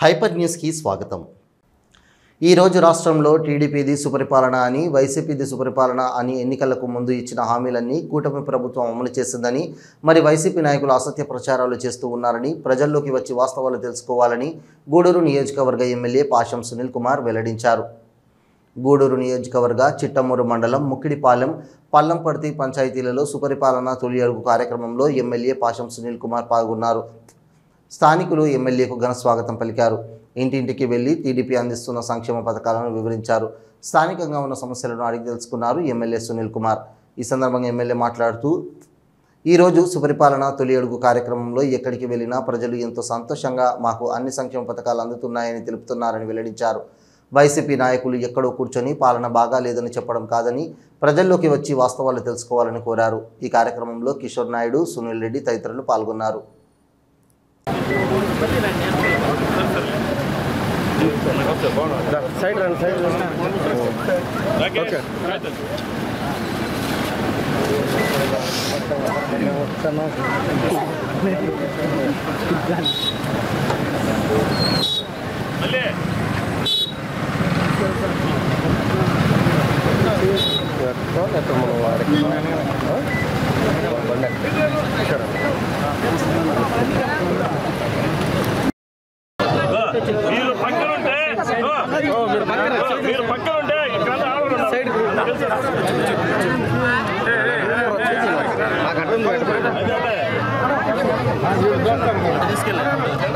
Hyper న్యూస్కి స్వాగతం. ఈరోజు రాష్ట్రంలో టీడీపీది సుపరిపాలన అని, వైసీపీది సుపరిపాలన అని ఎన్నికలకు ముందు ఇచ్చిన హామీలన్నీ కూటమి ప్రభుత్వం అమలు చేసిందని, మరి వైసీపీ నాయకులు అసత్య ప్రచారాలు చేస్తూ ఉన్నారని, ప్రజల్లోకి వచ్చి వాస్తవాలు తెలుసుకోవాలని గూడూరు నియోజకవర్గ ఎమ్మెల్యే పాషం సునీల్ కుమార్ వెల్లడించారు. గూడూరు నియోజకవర్గ చిట్టమూరు మండలం ముక్కిడిపాలెం, పల్లంపర్తి పంచాయతీలలో సుపరిపాలన తొలి అడుగు కార్యక్రమంలో ఎమ్మెల్యే పాషం సునీల్ కుమార్ పాల్గొన్నారు. స్థానికులు ఎమ్మెల్యేకు ఘన స్వాగతం పలికారు. ఇంటింటికి వెళ్లి టీడీపీ అందిస్తున్న సంక్షేమ పథకాలను వివరించారు. స్థానికంగా ఉన్న సమస్యలను అడిగి తెలుసుకున్నారు ఎమ్మెల్యే సునీల్ కుమార్. ఈ సందర్భంగా ఎమ్మెల్యే మాట్లాడుతూ, ఈరోజు సుపరిపాలన తొలి అడుగు కార్యక్రమంలో ఎక్కడికి వెళ్ళినా ప్రజలు ఎంతో సంతోషంగా మాకు అన్ని సంక్షేమ పథకాలు అందుతున్నాయని తెలుపుతున్నారని వెల్లడించారు. వైసీపీ నాయకులు ఎక్కడో కూర్చొని పాలన బాగా లేదని చెప్పడం కాదని, ప్రజల్లోకి వచ్చి వాస్తవాలు తెలుసుకోవాలని కోరారు. ఈ కార్యక్రమంలో కిషోర్ నాయుడు, సునీల్ రెడ్డి తదితరులు పాల్గొన్నారు. సైడ్ రండి, సైడ్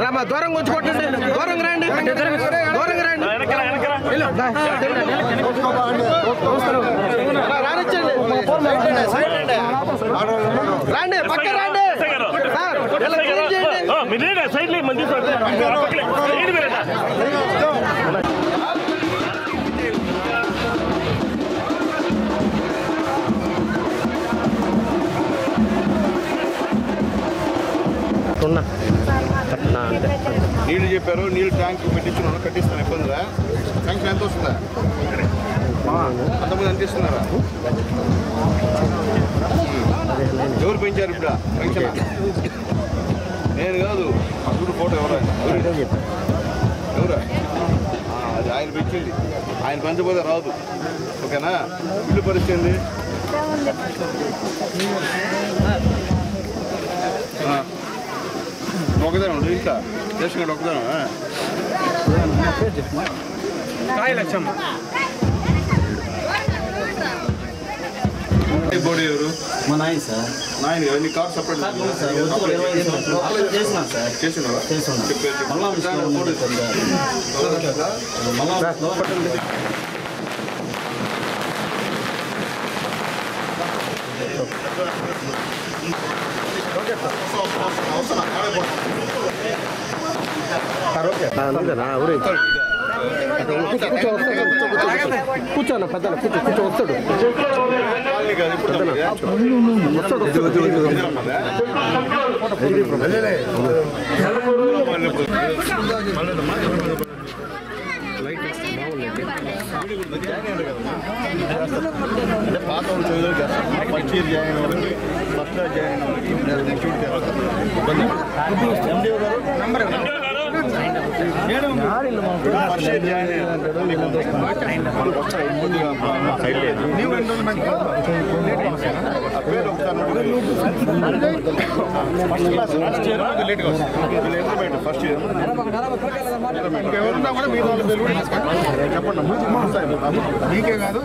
రామా దూరం వచ్చి కొట్టండి, దూరంగా రండి, దూరంగా రండి, రండి, పక్క రండి. నీళ్ళు చెప్పారు, నీళ్ళు ట్యాంక్ పెట్టించున్నాను, కట్టిస్తాను, ఇబ్బందిగా. శాంక్షన్ ఎంత వస్తుందా? అంతమంది ఎంత ఇస్తున్నారా? ఎవరు పెంచారు ఇప్పుడు పెన్షన్? నేను కాదు, అప్పుడు ఫోటో ఎవరా? అది ఆయన పెంచింది, ఆయన పెంచబోతే రాదు. ఓకేనా? ఇల్లు పరిస్థితి ఒకదాను ఇంట్లో చేసుకుంటే ఒకదాను బోడీ ఎవరు? మా నాయన సార్. నాయన కదా, నీ కార్డు సపరేట్ చేసినావా? కూర్చోన్న పెద్దలు కూర్చో వస్తాడు. అంటే పాత వాళ్ళు ఫస్ట్ ఇయర్ జాయిన్ అవ్వాలి, ఫస్ట్ ఇయర్ జాయిన్ అవ్వాలి, ఇబ్బంది. ఫస్ట్ ఇయర్ జాయిన్ లేట్గా వస్తుంది. ఫస్ట్ ఇయర్ ఎవరున్నా కూడా మీరు చెప్పండి, మీకే కాదు.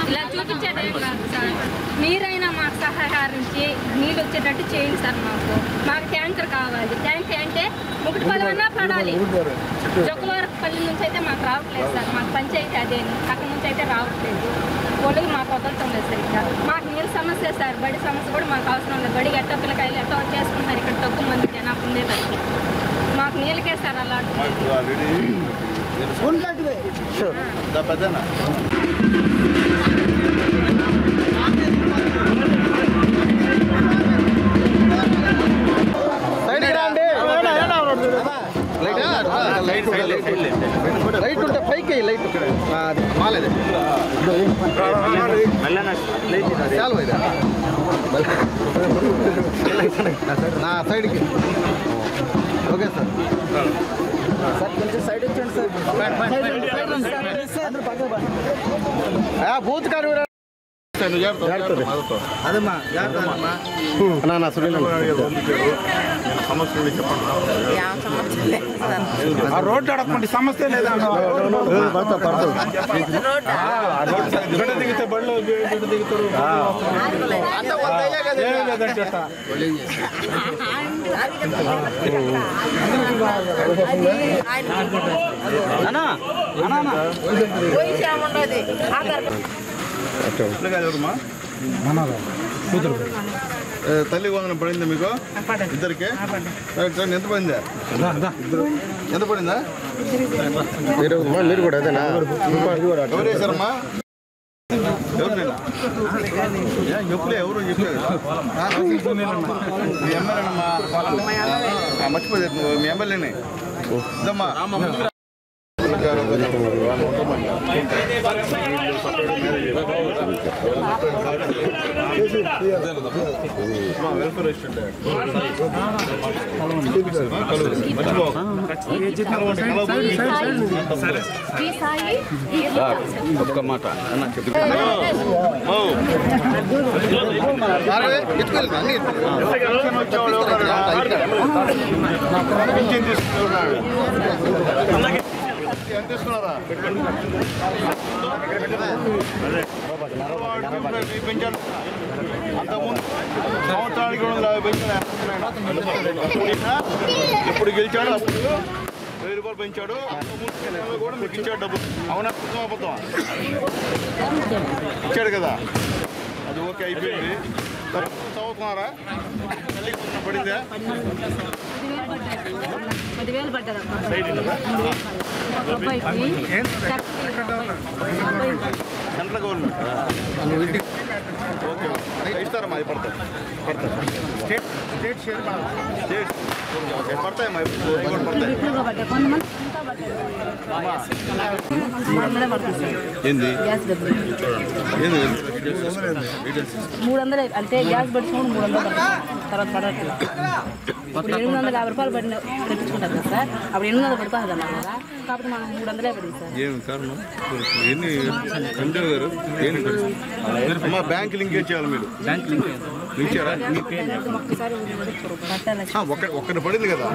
ఇలా చూపించేదే కాదు సార్, మీరైనా మాకు సహకరించి నీళ్ళు వచ్చేటట్టు చేయండి సార్. మాకు ట్యాంకర్ కావాలి. ట్యాంక్ అంటే ముక్కుడుపల్లి పడాలి. జొక్కలవరపల్లి నుంచి అయితే మాకు రావట్లేదు సార్. మాకు పంచాయతీ అదే, అక్కడ నుంచి అయితే రావట్లేదు. ఒళ్ళకి మాకు వదలటం లేదు సార్. ఇక్కడ మాకు నీళ్ళ సమస్య సార్, బడి సమస్య కూడా మాకు అవసరం లేదు. బడికి ఎట్టో పిల్లకాయలు ఎట్టో చేసుకుంటున్నారు. ఇక్కడ తక్కువ మంది జనాభా ఉండేదానికి మాకు నీళ్ళకే సార్ అలా లైట్ ఉంటే పైకి లైట్ మాలేదు. నా సైడ్కి ఓకే సార్ కొంచెం సైడ్ ఇచ్చండి సార్ బూత్ కాదు అదమ్మా నా సునీల్ సమస్యలు చెప్పండి రోడ్డు అడగండి సమస్య లేదా దిగితే బళ్ళు దిగుతారు తల్లి వందనం పడిందా మీకు ఇద్దరికి ఎంత పడిందా ఎంత పడిందా మీరు కూడా అదేనా ఎవరు వేశారమ్మా ఎవరు ఎవరు చెప్పలేదు మీ ఎమ్మెల్యేనమ్మా మర్చిపోలేదు మీ ఎమ్మెల్యేనే ఇదమ్మా వెల్ఫేర్ ఒక్క మాట ఎంత ఇస్తున్నారా పెంచాడు అంతకుముందు సంవత్సరానికి 250 పెంచాడు ఇప్పుడు గెలిచాడు అప్పుడు 1000 రూపాయలు పెంచాడు అంతకుముందు కూడా మీకు ఇచ్చాడు డబ్బులు అవునా అబద్ధం ఇచ్చాడు కదా అది ఓకే అయిపోయింది చదువుతున్నారా పడిందా 10,000 పడ్డది సెంట్రల్ గవర్నమెంట్ ఓకే ఇస్తారమ్మా అది పడతాయి పడతాయమ్మా పడతాయి ఏంది 300 అంటే గ్యాస్ పట్టుకోండి 300 తర్వాత పడట్లేదు ఇప్పుడు 850 రూపాయలు పడిన తెప్పించుకుంటారు కదా సార్ అప్పుడు 800 పడిపోతుంది అన్నారు కదా కాకపోతే మనం 300 పడింది సార్ ఏమి కారణం ఎన్ని సంజయ్ గారు అమ్మా బ్యాంక్ లింకేజ్ చేయాలి మీరు బ్యాంక్ లింకేజారా ఒక్కటి పడింది కదా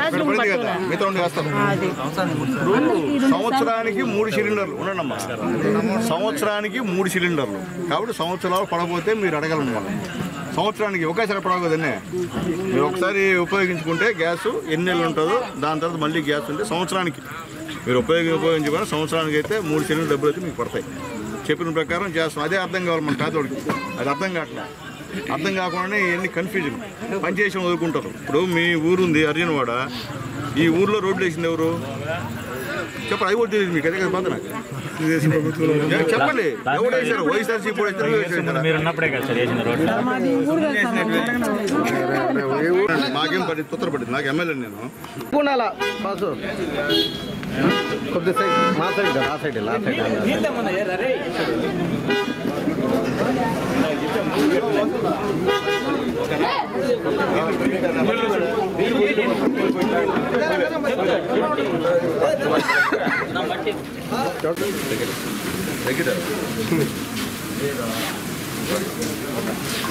ఒక్కటి పడింది కదా మిగతా ఉండి వేస్తారు సంవత్సరానికి 3 సిలిండర్లు ఉండమ్మా సంవత్సరానికి 3 సిలిండర్లు కాబట్టి సంవత్సరాలు పడకపోతే మీరు అడగలను మనం సంవత్సరానికి ఒకేసారి పడకూడదనే మీరు ఒకసారి ఉపయోగించుకుంటే గ్యాస్ ఎన్ని నెలలు ఉంటుందో దాని తర్వాత మళ్ళీ గ్యాస్ ఉంటే సంవత్సరానికి మీరు ఉపయోగించుకొని సంవత్సరానికి అయితే 3 సిలిండర్ డబ్బులు అయితే మీకు పడతాయి చెప్పిన ప్రకారం చేస్తాం అదే అర్థం కావాలి మన పేదోడికి అది అర్థం కావట్లే అర్థం కాకుండానే ఇవన్నీ కన్ఫ్యూజన్ పనిచేసి వదులుకుంటారు ఇప్పుడు మీ ఊరుంది అర్జునవాడ ఈ ఊర్లో రోడ్లు వేసింది ఎవరు చెప్పండి అది కూడా తెలియదు మీకు అదే కదా బాధ నాకు చెప్పండి ఎవరు వేసారు వైఎస్ఆర్సీ మాకేం పడి తొత్తర పడింది నాకు ఎమ్మెల్యే నేను కొద్ది సైడ్ మా సైడ్ ఆ సైడ్ ఆ సైడ్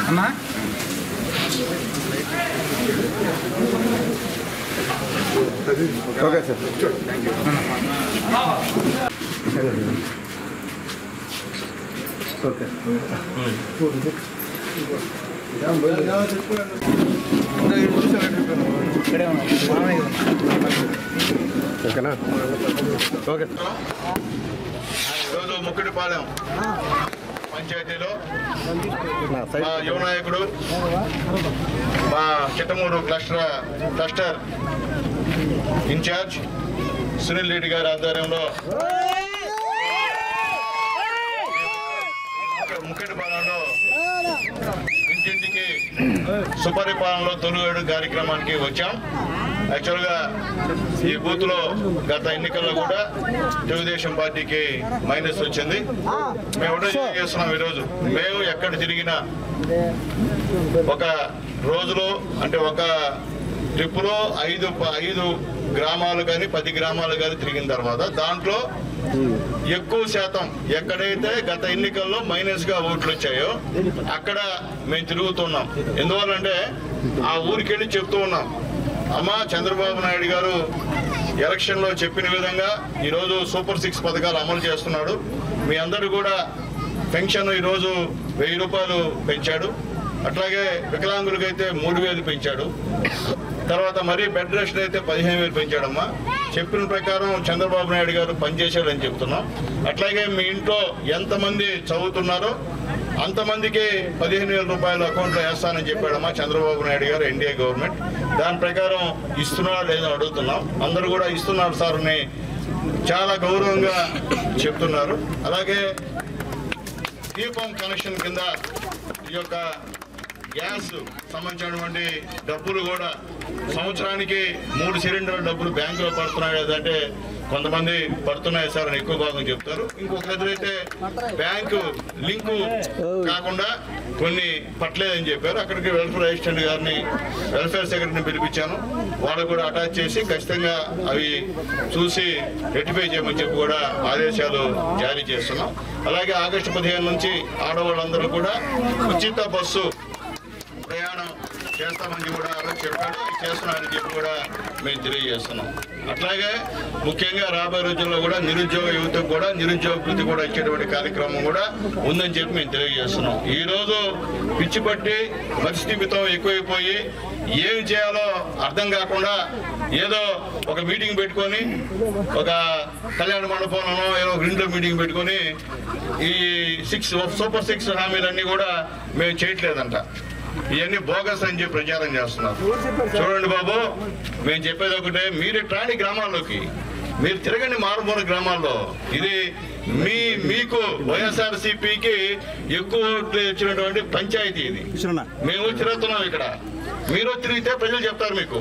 అన్నా ఓకే సార్ ఓకే ఓకేనా ఓకే ఈరోజు ముక్కిడిపాలెం పంచాయతీలో మా యువ నాయకుడు మా చిట్టమూరు క్లస్టర్ ఇన్ఛార్జ్ సునీల్ రెడ్డి గారి ఆధ్వర్యంలో ముక్కిడిపాలెంలో ఇంటింటికి సుపరిపాలనలో తొలి కార్యక్రమానికి వచ్చాం. యాక్చువల్గా ఈ బూత్లో గత ఎన్నికల్లో కూడా తెలుగుదేశం పార్టీకి మైనస్ వచ్చింది. మేము ఒకటే చేస్తున్నాం ఈరోజు. మేము ఎక్కడ తిరిగినా ఒక రోజులో అంటే ఒక ట్రిప్పులో 5 గ్రామాలు కానీ 10 గ్రామాలు కానీ తిరిగిన తర్వాత దాంట్లో ఎక్కువ శాతం ఎక్కడైతే గత ఎన్నికల్లో మైనస్గా ఓట్లు వచ్చాయో అక్కడ మేము తిరుగుతున్నాం. ఎందువల్లంటే ఆ ఊరికెళ్ళి చెప్తూ ఉన్నాం, అమ్మ చంద్రబాబు నాయుడు గారు ఎలక్షన్లో చెప్పిన విధంగా ఈరోజు సూపర్ 6 పథకాలు అమలు చేస్తున్నాడు. మీ అందరూ కూడా పెన్షన్ ఈరోజు 1000 రూపాయలు పెంచాడు. అట్లాగే వికలాంగులకైతే 3000 పెంచాడు. తర్వాత మరి బెడ్ రెస్ట్ అయితే 15,000 పెంచాడమ్మా. చెప్పిన ప్రకారం చంద్రబాబు నాయుడు గారు పనిచేశాడని చెప్తున్నాం. అట్లాగే మీ ఇంట్లో ఎంతమంది చదువుతున్నారో అంతమందికి 15,000 రూపాయలు అకౌంట్లో వేస్తానని చెప్పాడమ్మా చంద్రబాబు నాయుడు గారు, ఎన్డీఏ గవర్నమెంట్. దాని ప్రకారం ఇస్తున్నారా లేదని అడుగుతున్నాం. అందరూ కూడా ఇస్తున్నారు సార్ అని చాలా గౌరవంగా చెప్తున్నారు. అలాగే దీపం కనెక్షన్ కింద ఈ యొక్క గ్యాస్ సంబంధించినటువంటి డబ్బులు కూడా సంవత్సరానికి 3 సిలిండర్ల డబ్బులు బ్యాంకులో పడుతున్నాయి కదంటే కొంతమంది పడుతున్నాయి సార్ అని ఎక్కువ భాగం చెప్తారు. ఇంకొకరైతే బ్యాంకు లింకు కాకుండా కొన్ని పట్టలేదని చెప్పారు. అక్కడికి వెల్ఫేర్ అసిస్టెంట్ గారిని, వెల్ఫేర్ సెక్రటరీని పిలిపించాను. వాళ్ళకు కూడా అటాచ్ చేసి ఖచ్చితంగా అవి చూసి రెక్టిఫై చేయమని చెప్పి కూడా ఆదేశాలు జారీ చేస్తున్నాం. అలాగే ఆగస్టు 15 నుంచి ఆడవాళ్ళందరూ కూడా ఉచిత బస్సు ప్రయాణం చేస్తామని కూడా చెప్పాడు. చేస్తున్నారని చెప్పి కూడా మేము తెలియజేస్తున్నాం. అట్లాగే ముఖ్యంగా రాబోయే రోజుల్లో కూడా నిరుద్యోగ యువతకు కూడా నిరుద్యోగ వృత్తి కూడా ఇచ్చేటువంటి కార్యక్రమం కూడా ఉందని చెప్పి మేము తెలియజేస్తున్నాం. ఈరోజు పిచ్చి పట్టి మత్స్యమితం ఎక్కువైపోయి ఏం చేయాలో అర్థం కాకుండా ఏదో ఒక మీటింగ్ పెట్టుకొని ఒక కళ్యాణ మండపంలోనో ఏదో ఇంట్లో మీటింగ్ పెట్టుకొని ఈ సూపర్ 6 హామీలన్నీ కూడా మేము చేయట్లేదంట. ఇవన్నీ బోగస్ అని చెప్పి ప్రచారం చేస్తున్నారు. చూడండి బాబు, మేము చెప్పేది ఒకటే, మీరు రాని గ్రామాల్లోకి మీరు తిరగండి, మారుమూల గ్రామాల్లో. ఇది మీకు వైఎస్ఆర్సీపీకి ఎక్కువ ఓట్లు ఇచ్చినటువంటి పంచాయతీ ఇది. మేము తిరుగుతున్నాం ఇక్కడ. మీరు తిరిగితే ప్రజలు చెప్తారు మీకు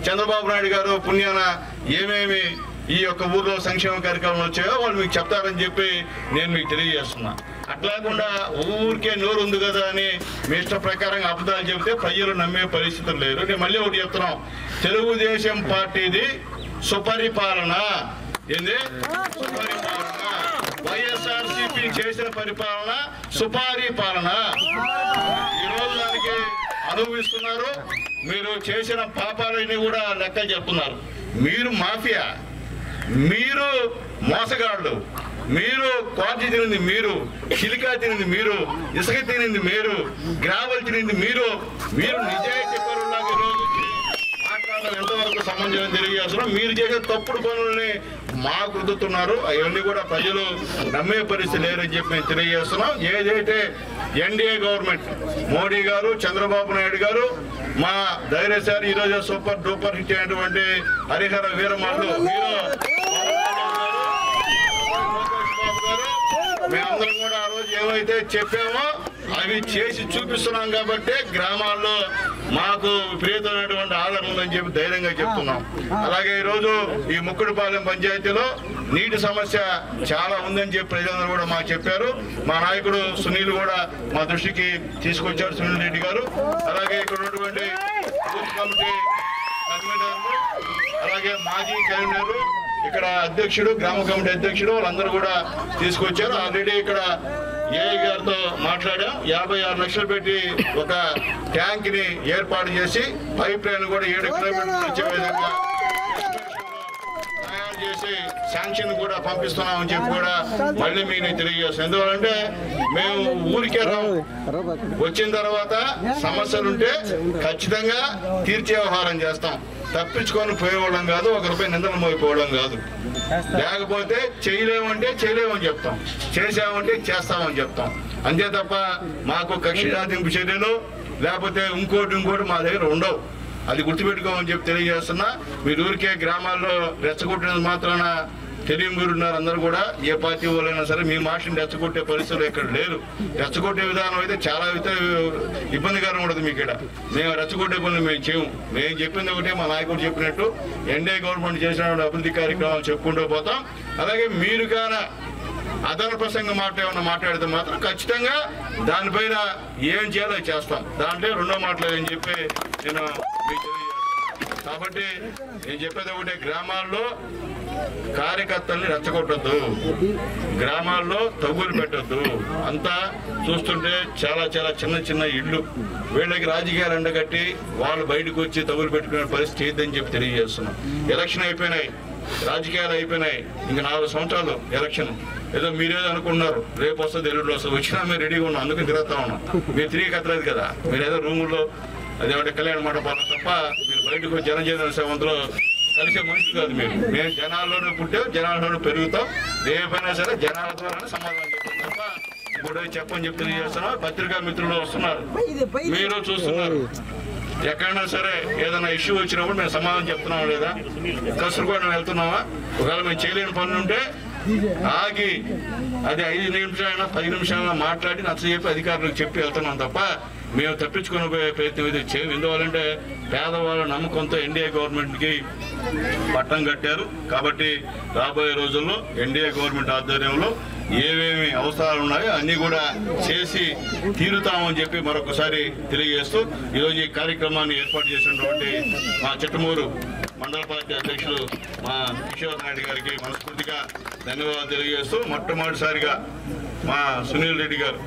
చంద్రబాబు నాయుడు గారు పుణ్యాన ఏమేమి ఈ యొక్క ఊర్లో సంక్షేమ కార్యక్రమాలు వచ్చాయో వాళ్ళు మీకు చెప్తారని చెప్పి నేను మీకు తెలియజేస్తున్నా. అట్లాకుండా ఊరికే నోరు ఉంది కదా అని మీ ఇష్ట ప్రకారంగా అబద్ధాలు చెబితే ప్రజలు నమ్మే పరిస్థితులు లేరు. నేను మళ్ళీ ఒకటి చెప్తున్నాం, తెలుగుదేశం పార్టీది సుపరిపాలన. ఏంది సుపరిపాలన? వైఎస్ఆర్సీపీ చేసిన పరిపాలన సుపారీ పాలన. ఈరోజు దానికి అనుభవిస్తున్నారు. మీరు చేసిన పాపాలన్నీ కూడా లెక్క చెప్తున్నారు. మీరు మాఫియా, మీరు మోసగాళ్ళు, మీరు క్వాలిటీ తినింది మీరు, చిలికా తినింది మీరు, ఇసుక తినింది మీరు, గ్రావెల్ తినింది మీరు. నిజాయితీ పరులాగా రోజు మాట్లాడడం ఎంతవరకు సమంజసం తెలియజేస్తున్నాం. మీరు చేసే తప్పుడు పనుల్ని మాకు రుద్దుతున్నారు. అవన్నీ కూడా ప్రజలు నమ్మే పరిస్థితి లేరని చెప్పి మేము తెలియజేస్తున్నాం. ఏదైతే ఎన్డీఏ గవర్నమెంట్ మోడీ గారు, చంద్రబాబు నాయుడు గారు మా ధైర్యశాలి ఈరోజు సూపర్ డూపర్ హిట్ అయినటువంటి హరిహర వీరమాలు మేమందరం కూడా ఆ రోజు ఏమైతే చెప్పామో అవి చేసి చూపిస్తున్నాం కాబట్టి గ్రామాల్లో మాకు విపరీతమైనటువంటి ఆదరణ ఉందని చెప్పి ధైర్యంగా చెప్తున్నాం. అలాగే ఈరోజు ఈ ముక్కుడుపాలెం పంచాయతీలో నీటి సమస్య చాలా ఉందని చెప్పి ప్రజలందరూ కూడా మాకు చెప్పారు. మా నాయకుడు సునీల్ కూడా మా దృష్టికి తీసుకొచ్చారు, సునీల్ రెడ్డి గారు. అలాగే ఇక్కడ ఉన్నటువంటి బూత్ కమిటీ కన్వీనర్లు, అలాగే మాజీ కన్వీనర్, ఇక్కడ అధ్యక్షుడు, గ్రామ కమిటీ అధ్యక్షుడు, వాళ్ళందరూ కూడా తీసుకొచ్చారు. ఆల్రెడీ ఇక్కడ ఏఐ గారితో మాట్లాడాం. 56 లక్షలు పెట్టి ఒక ట్యాంక్ ని ఏర్పాటు చేసి పైప్ లైన్ కూడా 7 కిలోమీటర్లు వచ్చే విధంగా తయారు చేసి శాంక్షన్ కూడా పంపిస్తున్నామని చెప్పి కూడా మళ్ళీ మీకు తెలియజేస్తాం. ఎందుకంటే మేము ఊరికే వచ్చిన తర్వాత సమస్యలుంటే ఖచ్చితంగా తీర్చే వ్యవహారం చేస్తాం. తప్పించుకొని పోయేవాళ్ళం కాదు, 1 రూపాయి నిందన మోయిపోవడం కాదు. లేకపోతే చేయలేమంటే చేయలేమని చెప్తాం, చేసామంటే చేస్తామని చెప్తాం. అంతే తప్ప మాకు కక్షిదాతింపు చర్యలు లేకపోతే ఇంకోటి మా దగ్గర ఉండవు. అది గుర్తుపెట్టుకోమని చెప్పి తెలియజేస్తున్నా. మీరు ఊరికే గ్రామాల్లో రెచ్చగొట్టినది మాత్రాన తెలివి మీరున్నారు అందరూ కూడా, ఏ పార్టీ వాళ్ళైనా సరే మీ మాటని రెచ్చగొట్టే పరిస్థితులు ఇక్కడ లేరు. రెచ్చగొట్టే విధానం అయితే చాలా ఇబ్బందికరంగా ఉంటుంది మీకు ఇక్కడ. మేము రెచ్చగొట్టే పనులు మేము చేయము. మేము చెప్పింది ఒకటే, మా నాయకుడు చెప్పినట్టు ఎన్డీఏ గవర్నమెంట్ చేసిన అభివృద్ధి కార్యక్రమాలు చెప్పుకుంటూ పోతాం. అలాగే మీరు కానీ అదన ప్రసంగం మాట ఏమన్నా మాట్లాడితే మాత్రం ఖచ్చితంగా దానిపైన ఏం చేయాలో చేస్తాం. దాంట్లో రెండో మాటలేదని చెప్పి నేను మీకు తెలియజేస్తాను. కాబట్టి నేను చెప్పేది ఒకటే, గ్రామాల్లో కార్యకర్తల్ని రెచ్చగొట్టద్దు, గ్రామాల్లో తగులు పెట్టద్దు. అంతా చూస్తుంటే చాలా చాలా చిన్న చిన్న ఇళ్ళు, వీళ్ళకి రాజకీయాలు ఎండగట్టి వాళ్ళు బయటకు వచ్చి తగులు పెట్టుకునే పరిస్థితి చేయొద్దని చెప్పి తెలియజేస్తున్నాం. ఎలక్షన్ అయిపోయినాయి, రాజకీయాలు అయిపోయినాయి, ఇంకా 4 సంవత్సరాలు ఎలక్షన్. ఏదో మీరేదో అనుకున్నారు రేపు వస్తుంది ఎల్లుండి వస్తుంది, వచ్చినా మీరు రెడీగా ఉన్నాం, అందుకని తిరుగుతా ఉన్నాం. మీరు తిరిగి కట్టలేదు కదా, మీరు ఏదో రూముల్లో అదేమంటే కళ్యాణ మండపాలు తప్ప మీరు బయటకు జనజీవన సేవంలో కలిసే మనుషులు కాదు. మేము జనాల్లోనే పుట్టే జనాల్లోనే పెరుగుతాం. రేపైనా సరే జనాల ద్వారా సమాధానం చెప్తాం తప్ప ఇప్పుడు చెప్పని చెప్పి తెలియజేస్తున్నాం. పత్రికా మిత్రులు వస్తున్నారు, మీరు చూస్తున్నారు. ఎక్కడైనా సరే ఏదైనా ఇష్యూ వచ్చినప్పుడు మేము సమాధానం చెప్తున్నాం లేదా, కసురుకోవడం వెళ్తున్నామా, ఒకవేళ మేము చేయలేని పనులు ఉంటే ఆగి అది 5 నిమిషాలైనా 10 నిమిషాలైనా మాట్లాడి నచ్చజెప్పి అధికారులకు చెప్పి వెళ్తున్నాం తప్ప మేము తప్పించుకుని పోయే ప్రయత్నం ఇది చేయము. ఎందువల్లంటే పేదవాళ్ళ నమ్మకంతో ఎన్డీఏ గవర్నమెంట్కి పట్టం కట్టారు. కాబట్టి రాబోయే రోజుల్లో ఎన్డీఏ గవర్నమెంట్ ఆధ్వర్యంలో ఏమేమి అవసరాలు ఉన్నాయో అన్నీ కూడా చేసి తీరుతామని చెప్పి మరొకసారి తెలియజేస్తూ ఈరోజు ఈ కార్యక్రమాన్ని ఏర్పాటు చేసినటువంటి మా చిట్టమూరు మండల పార్టీ అధ్యక్షులు మా కిషోర్ నాయుడు గారికి మనస్ఫూర్తిగా ధన్యవాదాలు తెలియజేస్తూ, మొట్టమొదటిసారిగా మా సునీల్ రెడ్డి గారు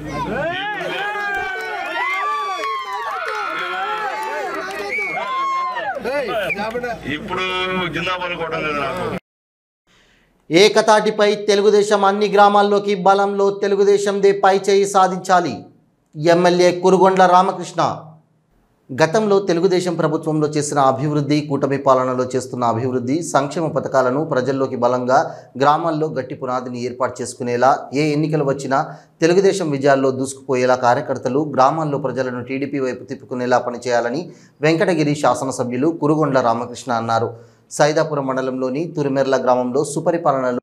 ఇప్పుడు జిందాబాద్ కొట్టం కదా నాకు. ఏకతాటిపై తెలుగుదేశం అన్ని గ్రామాల్లోకి బలంలో తెలుగుదేశందే పై చేయి సాధించాలి. ఎమ్మెల్యే కురుగొండ్ల రామకృష్ణ గతంలో తెలుగుదేశం ప్రభుత్వంలో చేసిన అభివృద్ధి, కూటమి పాలనలో చేస్తున్న అభివృద్ధి, సంక్షేమ పథకాలను ప్రజల్లోకి బలంగా గ్రామాల్లో గట్టి పునాదిని ఏర్పాటు చేసుకునేలా, ఏ ఎన్నికలు వచ్చినా తెలుగుదేశం విజయాల్లో దూసుకుపోయేలా కార్యకర్తలు గ్రామాల్లో ప్రజలను టీడీపీ వైపు తిప్పుకునేలా పనిచేయాలని వెంకటగిరి శాసనసభ్యులు కురుగొండ్ల రామకృష్ణ అన్నారు. సైదాపురం మండలంలోని తురిమెర్ల గ్రామంలో సుపరిపాలనలో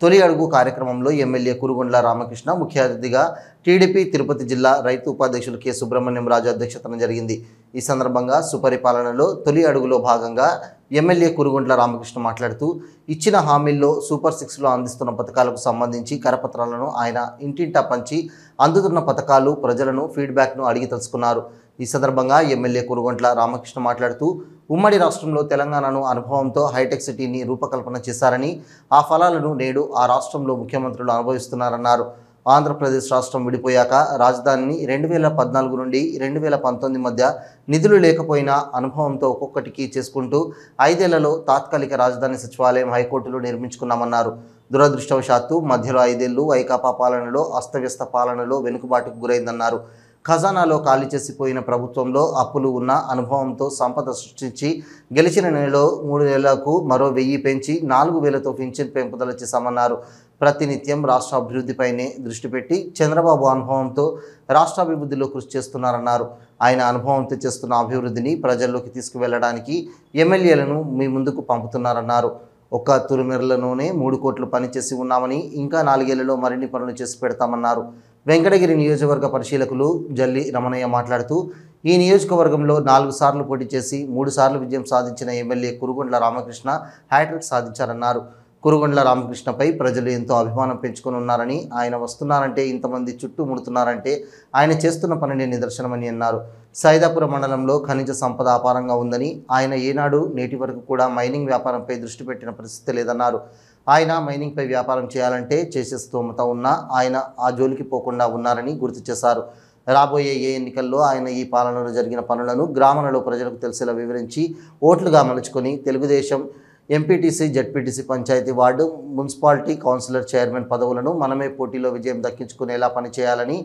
తొలి అడుగు కార్యక్రమంలో ఎమ్మెల్యే కురుగొండ్ల రామకృష్ణ ముఖ్య అతిథిగా టీడీపీ తిరుపతి జిల్లా రైతు ఉపాధ్యక్షులు కె సుబ్రహ్మణ్యం రాజు అధ్యక్షతన జరిగింది. ఈ సందర్భంగా సుపరిపాలనలో తొలి అడుగులో భాగంగా ఎమ్మెల్యే కురుగొండ్ల రామకృష్ణ మాట్లాడుతూ ఇచ్చిన హామీల్లో సూపర్ 6లో అందిస్తున్న పథకాలకు సంబంధించి కరపత్రాలను ఆయన ఇంటింటా పంచి అందుతున్న పథకాలు ప్రజలను ఫీడ్బ్యాక్ను అడిగి తెలుసుకున్నారు. ఈ సందర్భంగా ఎమ్మెల్యే కురుగొండ్ల రామకృష్ణ మాట్లాడుతూ ఉమ్మడి రాష్ట్రంలో తెలంగాణను అనుభవంతో హైటెక్ సిటీని రూపకల్పన చేశారని, ఆ ఫలాలను నేడు ఆ రాష్ట్రంలో ముఖ్యమంత్రులు అనుభవిస్తున్నారన్నారు. ఆంధ్రప్రదేశ్ రాష్ట్రం విడిపోయాక రాజధానిని 2014 నుండి 2019 మధ్య నిధులు లేకపోయినా అనుభవంతో ఒక్కొక్కటికి చేసుకుంటూ 5 ఏళ్లలో తాత్కాలిక రాజధాని సచివాలయం హైకోర్టులో నిర్మించుకున్నామన్నారు. దురదృష్టవశాత్తు మధ్యలో 5 ఏళ్లు వైకాపా పాలనలో అస్తవ్యస్త పాలనలో వెనుకబాటుకు గురైందన్నారు. ఖజానాలో ఖాళీ చేసిపోయిన ప్రభుత్వంలో అప్పులు ఉన్న అనుభవంతో సంపద సృష్టించి గెలిచిన నెలలో 3 నెలలకు మరో 1000 పెంచి 4000తో పింఛన్ పెంపుదల చేశామన్నారు. ప్రతినిత్యం రాష్ట్ర అభివృద్ధిపైనే దృష్టి పెట్టి చంద్రబాబు అనుభవంతో రాష్ట్రాభివృద్ధిలో కృషి చేస్తున్నారన్నారు. ఆయన అనుభవంతో చేస్తున్న అభివృద్ధిని ప్రజల్లోకి తీసుకువెళ్లడానికి ఎమ్మెల్యేలను మీ ముందుకు పంపుతున్నారన్నారు. ఒక్క తురిమెరలోనే 3 కోట్లు పనిచేసి ఉన్నామని, ఇంకా 4 ఏళ్లలో మరిన్ని పనులు చేసి పెడతామన్నారు. వెంకటగిరి నియోజకవర్గ పరిశీలకులు జల్లి రమణయ్య మాట్లాడుతూ ఈ నియోజకవర్గంలో 4 సార్లు పోటీ చేసి 3 సార్లు విజయం సాధించిన ఎమ్మెల్యే కురుగొండ్ల రామకృష్ణ హ్యాట్రిక్ సాధించారన్నారు. కురుగొండ్ల రామకృష్ణపై ప్రజలు ఎంతో అభిమానం పెంచుకొని ఉన్నారని, ఆయన వస్తున్నారంటే ఇంతమంది చుట్టూ ముడుతున్నారంటే ఆయన చేస్తున్న పనిని నిదర్శనమని అన్నారు. సైదాపురం మండలంలో ఖనిజ సంపద అపారంగా ఉందని, ఆయన ఏనాడు నేటి వరకు కూడా మైనింగ్ వ్యాపారంపై దృష్టి పెట్టిన పరిస్థితి లేదన్నారు. ఆయన మైనింగ్పై వ్యాపారం చేయాలంటే చేసే స్తోమత ఉన్నా ఆయన ఆ జోలికి పోకుండా ఉన్నారని గుర్తు చేశారు. రాబోయే ఏ ఎన్నికల్లో ఆయన ఈ పాలనలో జరిగిన పనులను గ్రామాలలో ప్రజలకు తెలిసేలా వివరించి ఓట్లుగా మలుచుకొని Telugu Desam MPTC, ZPTC, panchayat ward, municipality councillor, chairman పదవులను మనమే పోటీలో విజయం దక్కించుకునేలా పనిచేయాలని,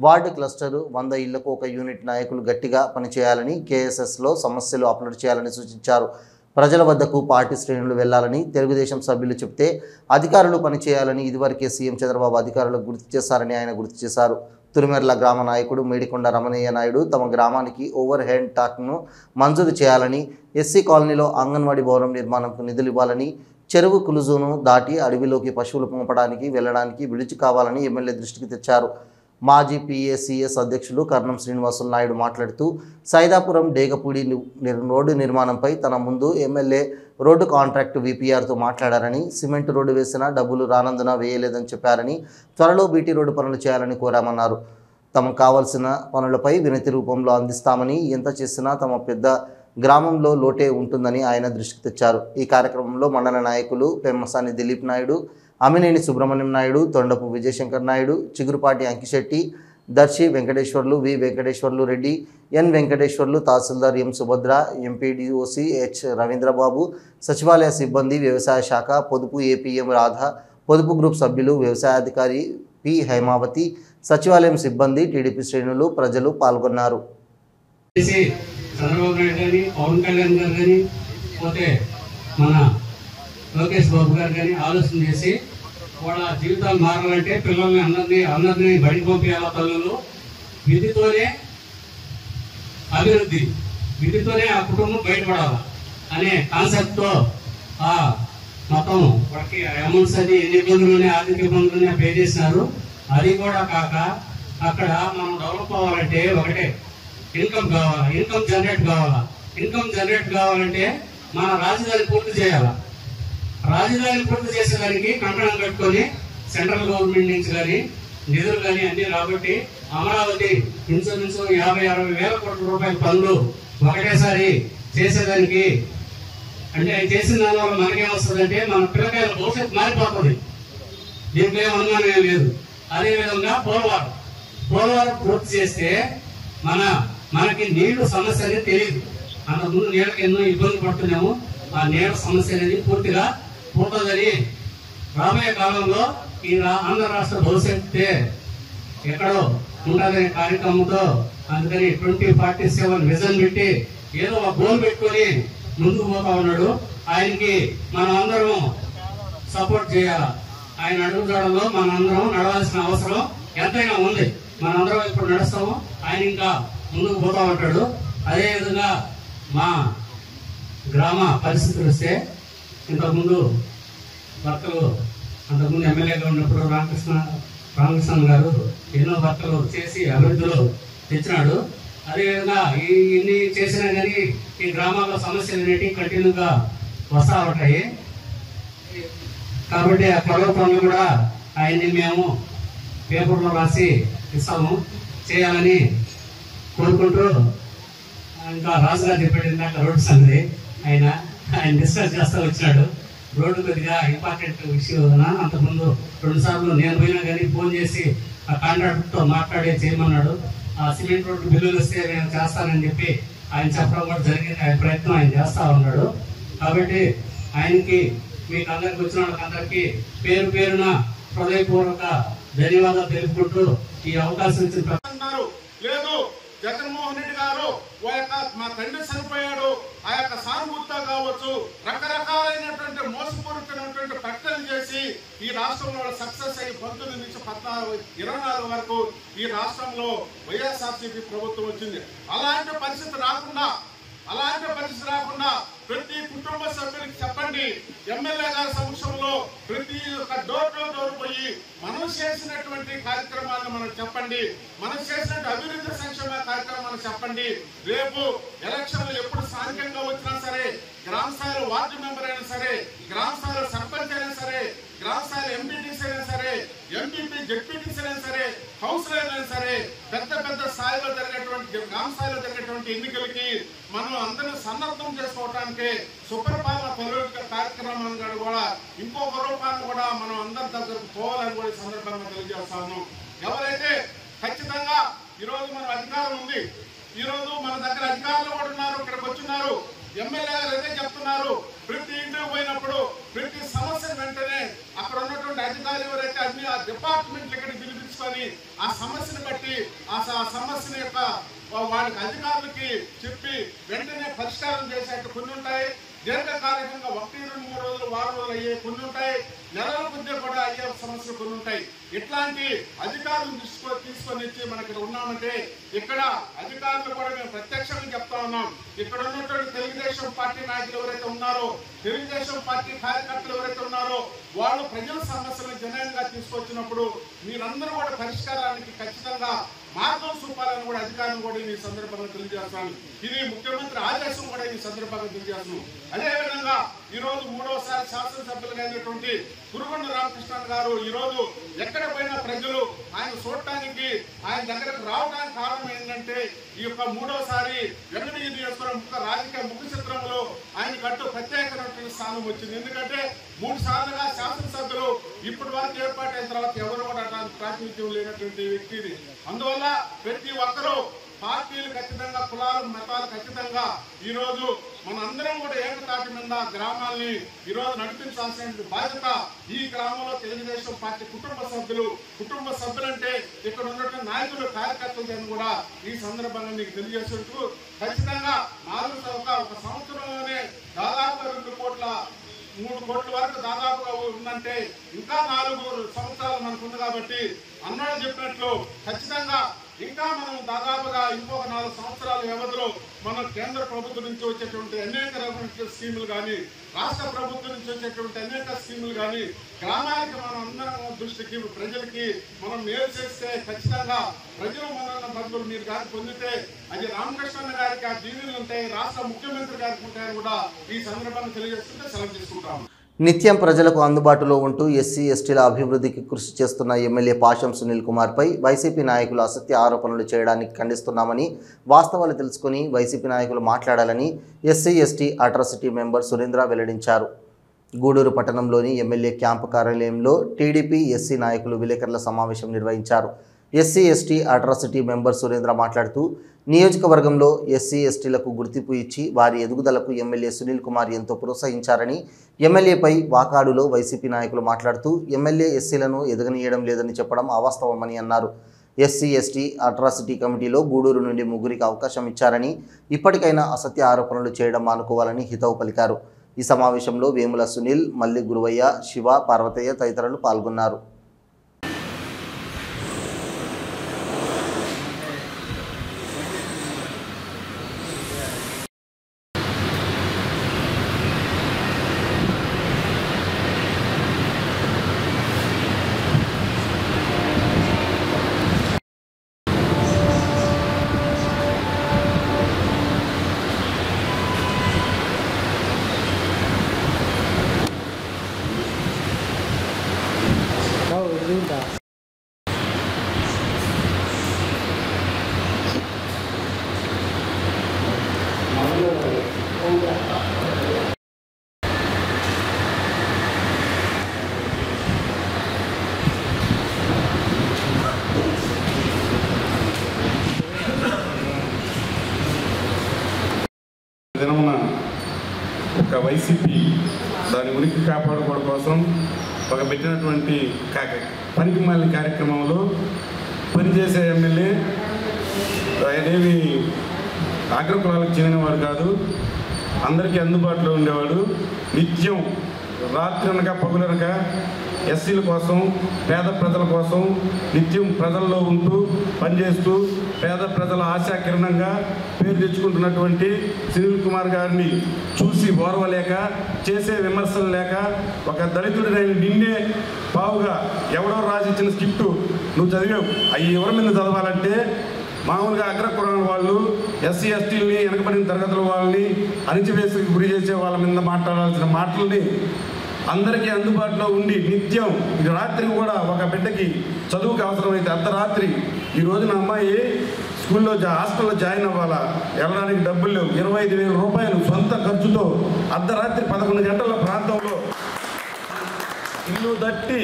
వార్డు క్లస్టరు 100 ఇళ్లకు 1 యూనిట్ నాయకులు గట్టిగా పనిచేయాలని, కేఎస్ఎస్లో సమస్యలు అప్లోడ్ చేయాలని సూచించారు. ప్రజల వద్దకు పార్టీ శ్రేణులు వెళ్లాలని తెలుగుదేశం సభ్యులు చెప్తే అధికారులు పనిచేయాలని ఇదివరకే సీఎం చంద్రబాబు అధికారులకు గుర్తు చేశారని ఆయన గుర్తు చేశారు. తురిమెర్ల గ్రామ నాయకుడు మేడికొండ రమణయ్య నాయుడు తమ గ్రామానికి ఓవర్ హెడ్ టాక్ను మంజూరు చేయాలని, ఎస్సీ కాలనీలో అంగన్వాడీ భవనం నిర్మాణంకు నిధులు ఇవ్వాలని, చెరువు కులుజును దాటి అడవిలోకి పశువులు పంపడానికి వెళ్లడానికి విడిచి కావాలని ఎమ్మెల్యే దృష్టికి తెచ్చారు. మాజీ PACS అధ్యక్షులు కర్ణం శ్రీనివాసులు నాయుడు మాట్లాడుతూ సైదాపురం డేగపూడి రోడ్డు నిర్మాణంపై తన ముందు ఎమ్మెల్యే రోడ్డు కాంట్రాక్టు VPRతో మాట్లాడారని, సిమెంట్ రోడ్డు వేసినా డబ్బులు రానందున వేయలేదని చెప్పారని, త్వరలో బీటీ రోడ్డు పనులు చేయాలని కోరామన్నారు. తమకు కావాల్సిన పనులపై వినతి రూపంలో అందిస్తామని, ఎంత చేసినా తమ పెద్ద గ్రామంలో లోటే ఉంటుందని ఆయన దృష్టికి తెచ్చారు. ఈ కార్యక్రమంలో మండల నాయకులు పెమ్మసాని దిలీప్ నాయుడు, అమినేని సుబ్రహ్మణ్యం నాయుడు, తొండపు విజయశంకర్ నాయుడు, చిగురుపాటి అంకిశెట్టి, దర్శి వెంకటేశ్వర్లు, వి వెంకటేశ్వర్లు రెడ్డి, ఎన్ వెంకటేశ్వర్లు, తహసీల్దార్ ఎం సుభద్ర, MPDOC H రవీంద్రబాబు, సచివాలయ సిబ్బంది, వ్యవసాయ శాఖ, పొదుపు APM రాధ, పొదుపు గ్రూప్ సభ్యులు, వ్యవసాయాధికారి P హైమావతి, సచివాలయం సిబ్బంది, టీడీపీ శ్రేణులు, ప్రజలు పాల్గొన్నారు. చంద్రబాబు నాయుడు గారి, పవన్ కళ్యాణ్ గారు కానీ, పోతే మన లోకేష్ బాబు గారు కానీ ఆలోచన చేసి వాళ్ళ జీవితాలు మారాలంటే పిల్లల్ని అందరినీ బడికి పంపించాల తల్లులు. విధితోనే అభివృద్ధి, విధితోనే ఆ కుటుంబం బయటపడాలి అనే కాన్సెప్ట్తో మొత్తం వాడికి అమౌంట్స్ అది ఎన్ని ఇబ్బందులునే ఆర్థిక ఇబ్బందులునే పే చేసినారు. అది కూడా కాక అక్కడ మనం డెవలప్ అవ్వాలంటే ఒకటే ఇన్కమ్ కావాలా, ఇన్కమ్ జనరేట్ కావాలంటే మన రాజధాని పూర్తి చేయాలా. రాజధాని పూర్తి చేసేదానికి కంకణం కట్టుకొని సెంట్రల్ గవర్నమెంట్ నుంచి కానీ నిధులు కానీ అన్ని రాబట్టి అమరావతి ఇన్సూరెన్స్ 50-60 వేల కోట్ల రూపాయల పనులు ఒకటేసారి చేసేదానికి, అంటే అది చేసిన దానివల్ల మనకేమొస్తుందంటే మన పిల్లకాయల భవిష్యత్తు మారిపోతుంది. దీంట్లో ఏం అనుమానం ఏం లేదు. అదేవిధంగా పోలవరం పూర్తి చేస్తే మనకి నీళ్లు సమస్య అనేది తెలియదు. అంతకుముందు నీళ్ళకి ఎన్నో ఇబ్బంది పడుతున్నాము. ఆ నీళ్ళ సమస్య అనేది పూర్తిగా పోతుందని, రాబోయే కాలంలో ఈ ఆంధ్ర రాష్ట్ర భవిష్యత్తే ఎక్కడో ఉండాలనే కార్యక్రమంతో అందుకని 2047 విజన్ పెట్టి ఏదో ఒక గోల్ పెట్టుకొని ముందుకు పోతా ఉన్నాడు. ఆయనకి మనం అందరం సపోర్ట్ చేయాలి. ఆయన అడుగుజాడల్లో మనందరం నడవాల్సిన అవసరం ఎంతైనా ఉంది. మనందరం ఇప్పుడు నడుస్తాము, ఆయన ఇంకా ముందుకు పోతా ఉంటాడు. అదేవిధంగా మా గ్రామ పరిస్థితులు వస్తే ఇంతకుముందు వర్కలు, అంతకుముందు ఎమ్మెల్యేగా ఉన్నప్పుడు రామకృష్ణ గారు ఎన్నో వర్కలు చేసి అభివృద్ధిలో తెచ్చినాడు. అదేవిధంగా ఇన్ని చేసినా కానీ ఈ గ్రామాల్లో సమస్యలు అనేవి కంటిన్యూగా వస్తూ ఉంటాయి. కాబట్టి ఆ పొడవ పనులు కూడా ఆయన్ని మేము పేపర్లో రాసి ఇస్తాము, చేయాలని కోరుకుంటూ, ఇంకా రాజుగారు చెప్పాడు ఇందాక రోడ్డు సంగతి ఆయన డిస్కస్ చేస్తూ వచ్చినాడు. రోడ్డు కొద్దిగా ఇంపార్టెంట్ ఇష్యూ. అంతకుముందు 2 సార్లు నేను పోయినా కానీ ఫోన్ చేసి ఆ కాంట్రాక్టర్తో మాట్లాడి చేయమన్నాడు. ఆ సిమెంట్ రోడ్డు బిల్లులు వస్తే నేను చేస్తానని చెప్పి ఆయన చెప్పడం కూడా జరిగింది. ఆయన ప్రయత్నం ఆయన చేస్తూ ఉన్నాడు. కాబట్టి ఆయనకి మీకు అందరికి వచ్చిన వాళ్ళకందరికీ పేరున హృదయపూర్వక ధన్యవాదాలు తెలుపుకుంటూ ఈ అవకాశం ఇచ్చిన లేదు జగన్మోహన్ రెడ్డి గారు మా తండ్రి చనిపోయాడు, ఆ యొక్క సానుభూతితో కావచ్చు రకరకాలైనటువంటి మోసపూరితమైనటువంటి ప్రకటనలు చేసి ఈ రాష్ట్రంలో సక్సెస్ అయ్యి 19 నుంచి 24 వరకు ఈ రాష్ట్రంలో వైఎస్ఆర్సీపీ ప్రభుత్వం వచ్చింది. అలాంటి పరిస్థితి రాకుండా ప్రతి కుటుంబ సభ్యులకి చెప్పండి, ఎమ్మెల్యే గారి సమక్షంలో ప్రతి ఒక్క డోర్ టు డోర్ పోయి మనం చేసినటువంటి కార్యక్రమాలను మనం చెప్పండి, మనం చేసినటువంటి అభివృద్ధి సంక్షేమ కార్యక్రమాలను చెప్పండి. రేపు ఎలక్షన్లు ఎప్పుడు స్థానికంగా వచ్చినా సరే, గ్రామ స్థాయిలో వార్డు మెంబర్ అయినా సరే, గ్రామ స్థాయిలో సర్పంచ్ అయినా సరే, గ్రామ స్థాయిలో ఎంపీటీసీ అయినా సరే, ఎంపీపీ జెడ్పీటీసీ అయినా సరే, కౌన్సిలర్ అయినా సరే, పెద్ద స్థాయిలో జరిగేటువంటి గ్రామ స్థాయిలో జరిగేటువంటి ఎన్నికలకి మనం అందరినీ సన్నద్ధం చేసుకోవడానికి సుపరిపాలన కార్యక్రమాన్ని కూడా ఇంకొక రూపాన్ని కూడా మనం అందరి దగ్గరకు పోవాలని కూడా సందర్భంగా తెలియజేస్తాను. ఎవరైతే ఖచ్చితంగా ఈరోజు మన అధికారం ఉంది, ఈరోజు మన దగ్గర అధికారులు కూడా ఉన్నారు, ఇక్కడికి వచ్చిన్నారు, ఎమ్మెల్యే గారు అదే చెప్తున్నారు. ప్రతి ఇంటికి పోయినప్పుడు ప్రతి సమస్య వెంటనే అక్కడ ఉన్నటువంటి అధికారులు ఎవరైతే అన్ని ఆ డిపార్ట్మెంట్లు ఇక్కడికి పిలిపించుకొని ఆ సమస్యను బట్టి ఆ సమస్యను యొక్క వాళ్ళకి అధికారులకి చెప్పి వెంటనే పరిష్కారం చేసేట్టు కొన్ని ఉంటాయి. దీర్ఘకాలికంగా 1-2-3 రోజులు, వారం రోజులు అయ్యే కొన్ని ఉంటాయి, నెలల కొద్ది కూడా అయ్యే సమస్యలు కొన్ని ఉంటాయి. ఇట్లాంటి అధికారులను తీసుకొని వచ్చి మనకి ఇక్కడ ఉన్నామంటే ఇక్కడ అధికారులు కూడా మేము ప్రత్యక్షంగా చెప్తా ఉన్నాం. ఇక్కడ ఉన్నటువంటి తెలుగుదేశం పార్టీ నాయకులు ఎవరైతే ఉన్నారో, తెలుగుదేశం పార్టీ కార్యకర్తలు ఎవరైతే ఉన్నారో వాళ్ళు ప్రజల సమస్యలను జనంగా తీసుకొచ్చినప్పుడు మీరందరూ కూడా పరిష్కారానికి ఖచ్చితంగా మార్గం చూపాలని కూడా అధికారులు కూడా ఈ సందర్భంగా తెలియజేస్తాను. ఇది ముఖ్యమంత్రి ఆదేశం కూడా ఈ సందర్భంగా తెలియజేస్తున్నాం. అదేవిధంగా ఈ రోజు 3వసారి శాసనసభ్యులుగా అయినటువంటి కురుగొండ రామకృష్ణ గారు ఈ రోజు ఎక్కడ పోయినా ప్రజలు ఆయన చూడటానికి, ఆయన దగ్గరకు రావడానికి కారణం ఏంటంటే ఈ యొక్క 3వసారి వెంకటగిరి నియోజకవర్గం రాజకీయ ముఖ చిత్రంలో ఆయనకంటూ ప్రత్యేకమైనటువంటి స్థానం వచ్చింది. ఎందుకంటే 3 సార్లుగా శాసనసభ్యులు ఇప్పటి వరకు ఏర్పాటైన తర్వాత ఎవరు కూడా ప్రాతినిధ్యం లేనటువంటి వ్యక్తిది. అందువల్ల ప్రతి ఒక్కరూ పార్టీలు ఖచ్చితంగా, కులాలు, మతాలు ఖచ్చితంగా ఈ రోజు మనందరం కూడా ఏకతాటి మీద గ్రామాల్ని ఈ రోజు నడిపించాల్సిన బాధ్యత ఈ గ్రామంలో తెలుగుదేశం పార్టీ కుటుంబ సభ్యులంటే ఇక్కడ ఉన్నటువంటి నాయకులు, కార్యకర్తలు కూడా ఈ సందర్భంగా మీకు తెలియజేస్తూ ఖచ్చితంగా 1 సంవత్సరంలోనే దాదాపు 3 కోట్ల వరకు దాదాపుగా ఉందంటే ఇంకా 4 సంవత్సరాలు మనకు ఉంది. కాబట్టి అన్నాడు చెప్పినట్లు ఖచ్చితంగా ఇంకా మనం దాదాపుగా ఇంకొక 4 సంవత్సరాల వ్యవధిలో మన కేంద్ర ప్రభుత్వం నుంచి వచ్చేటువంటి అనేక రకమైన స్కీములు కానీ, రాష్ట్ర ప్రభుత్వం నుంచి వచ్చేటువంటి అనేక స్కీములు కానీ గ్రామానికి మనం అందరం దృష్టికి, ప్రజలకి మనం మేలు చేస్తే ఖచ్చితంగా ప్రజలు మన బదులు మీరు కానీ పొందితే అది రామకృష్ణ గారికి ఆ దీవెనలు ఉంటాయి, రాష్ట్ర ముఖ్యమంత్రి గారికి ఉంటాయని కూడా ఈ సందర్భంగా తెలియజేస్తుంటే సెలవు తీసుకుంటాము. నిత్యం ప్రజలకు అందుబాటులో ఉంటూ ఎస్సీ ఎస్టీల అభివృద్ధికి కృషి చేస్తున్న ఎమ్మెల్యే పాషం సునీల్ కుమార్పై వైసీపీ నాయకులు అసత్య ఆరోపణలు చేయడానికి ఖండిస్తున్నామని, వాస్తవాలు తెలుసుకుని వైసీపీ నాయకులు మాట్లాడాలని SC ST atrocity member Surendra వెల్లడించారు. గూడూరు పట్టణంలోని ఎమ్మెల్యే క్యాంపు కార్యాలయంలో టీడీపీ ఎస్సీ నాయకులు విలేకరుల సమావేశం నిర్వహించారు. SC ST atrocity member Surendra మాట్లాడుతూ నియోజకవర్గంలో ఎస్సీ ఎస్టీలకు గుర్తింపు ఇచ్చి వారి ఎదుగుదలకు ఎమ్మెల్యే సునీల్ కుమార్ ఎంతో ప్రోత్సహించారని, ఎమ్మెల్యేపై వాకాడులో వైసీపీ నాయకులు మాట్లాడుతూ ఎమ్మెల్యే ఎస్సీలను ఎదగనీయడం లేదని చెప్పడం అవాస్తవమని అన్నారు. ఎస్సీ ఎస్టీ అట్రాసిటీ కమిటీలో గూడూరు నుండి 3 అవకాశం ఇచ్చారని, ఇప్పటికైనా అసత్య ఆరోపణలు చేయడం మానుకోవాలని హితవు పలికారు. ఈ సమావేశంలో వేముల సునీల్, మల్లి గురువయ్య, శివ, పార్వతయ్య తదితరులు పాల్గొన్నారు. ఒక వైసీపీ దాని ఉనికి కాపాడుకోవడం కోసం ఒక పెట్టినటువంటి పనికిమాలిన కార్యక్రమంలో పనిచేసే ఎమ్మెల్యే ఆయనేమి అగ్రకులాలకు చెందినవాడు కాదు, అందరికీ అందుబాటులో ఉండేవాడు. నిత్యం రాత్రనక పగులనక ఎస్సీల కోసం, పేద ప్రజల కోసం నిత్యం ప్రజల్లో ఉంటూ పనిచేస్తూ పేద ప్రజల ఆశాకిరణంగా పేరు తెచ్చుకుంటున్నటువంటి సునీల్ కుమార్ గారిని చూసి ఓర్వలేక, చేసే విమర్శలు లేక, ఒక దళితుడినైన నిన్నే పావుగా ఎవడో రాసిచ్చిన స్క్రిప్టు నువ్వు చదివావు, అవి ఎవరి మీద చదవాలంటే మామూలుగా అగ్రకులాల వాళ్ళు ఎస్సీ ఎస్టీలని, వెనకబడిన తరగతుల వాళ్ళని అణిచివేసికి గురి చేసే వాళ్ళ మీద మాట్లాడాల్సిన మాటల్ని అందరికీ అందుబాటులో ఉండి నిత్యం ఇది రాత్రి కూడా ఒక బిడ్డకి చదువుకు అవసరమైతే అర్ధరాత్రి, ఈ రోజున అమ్మాయి స్కూల్లో హాస్టల్లో జాయిన్ అవ్వాలా, వెళ్ళడానికి డబ్బులు లేవు, 25,000 రూపాయలు సొంత ఖర్చుతో అర్ధరాత్రి 11 గంటల ప్రాంతంలో ఇల్లు దట్టి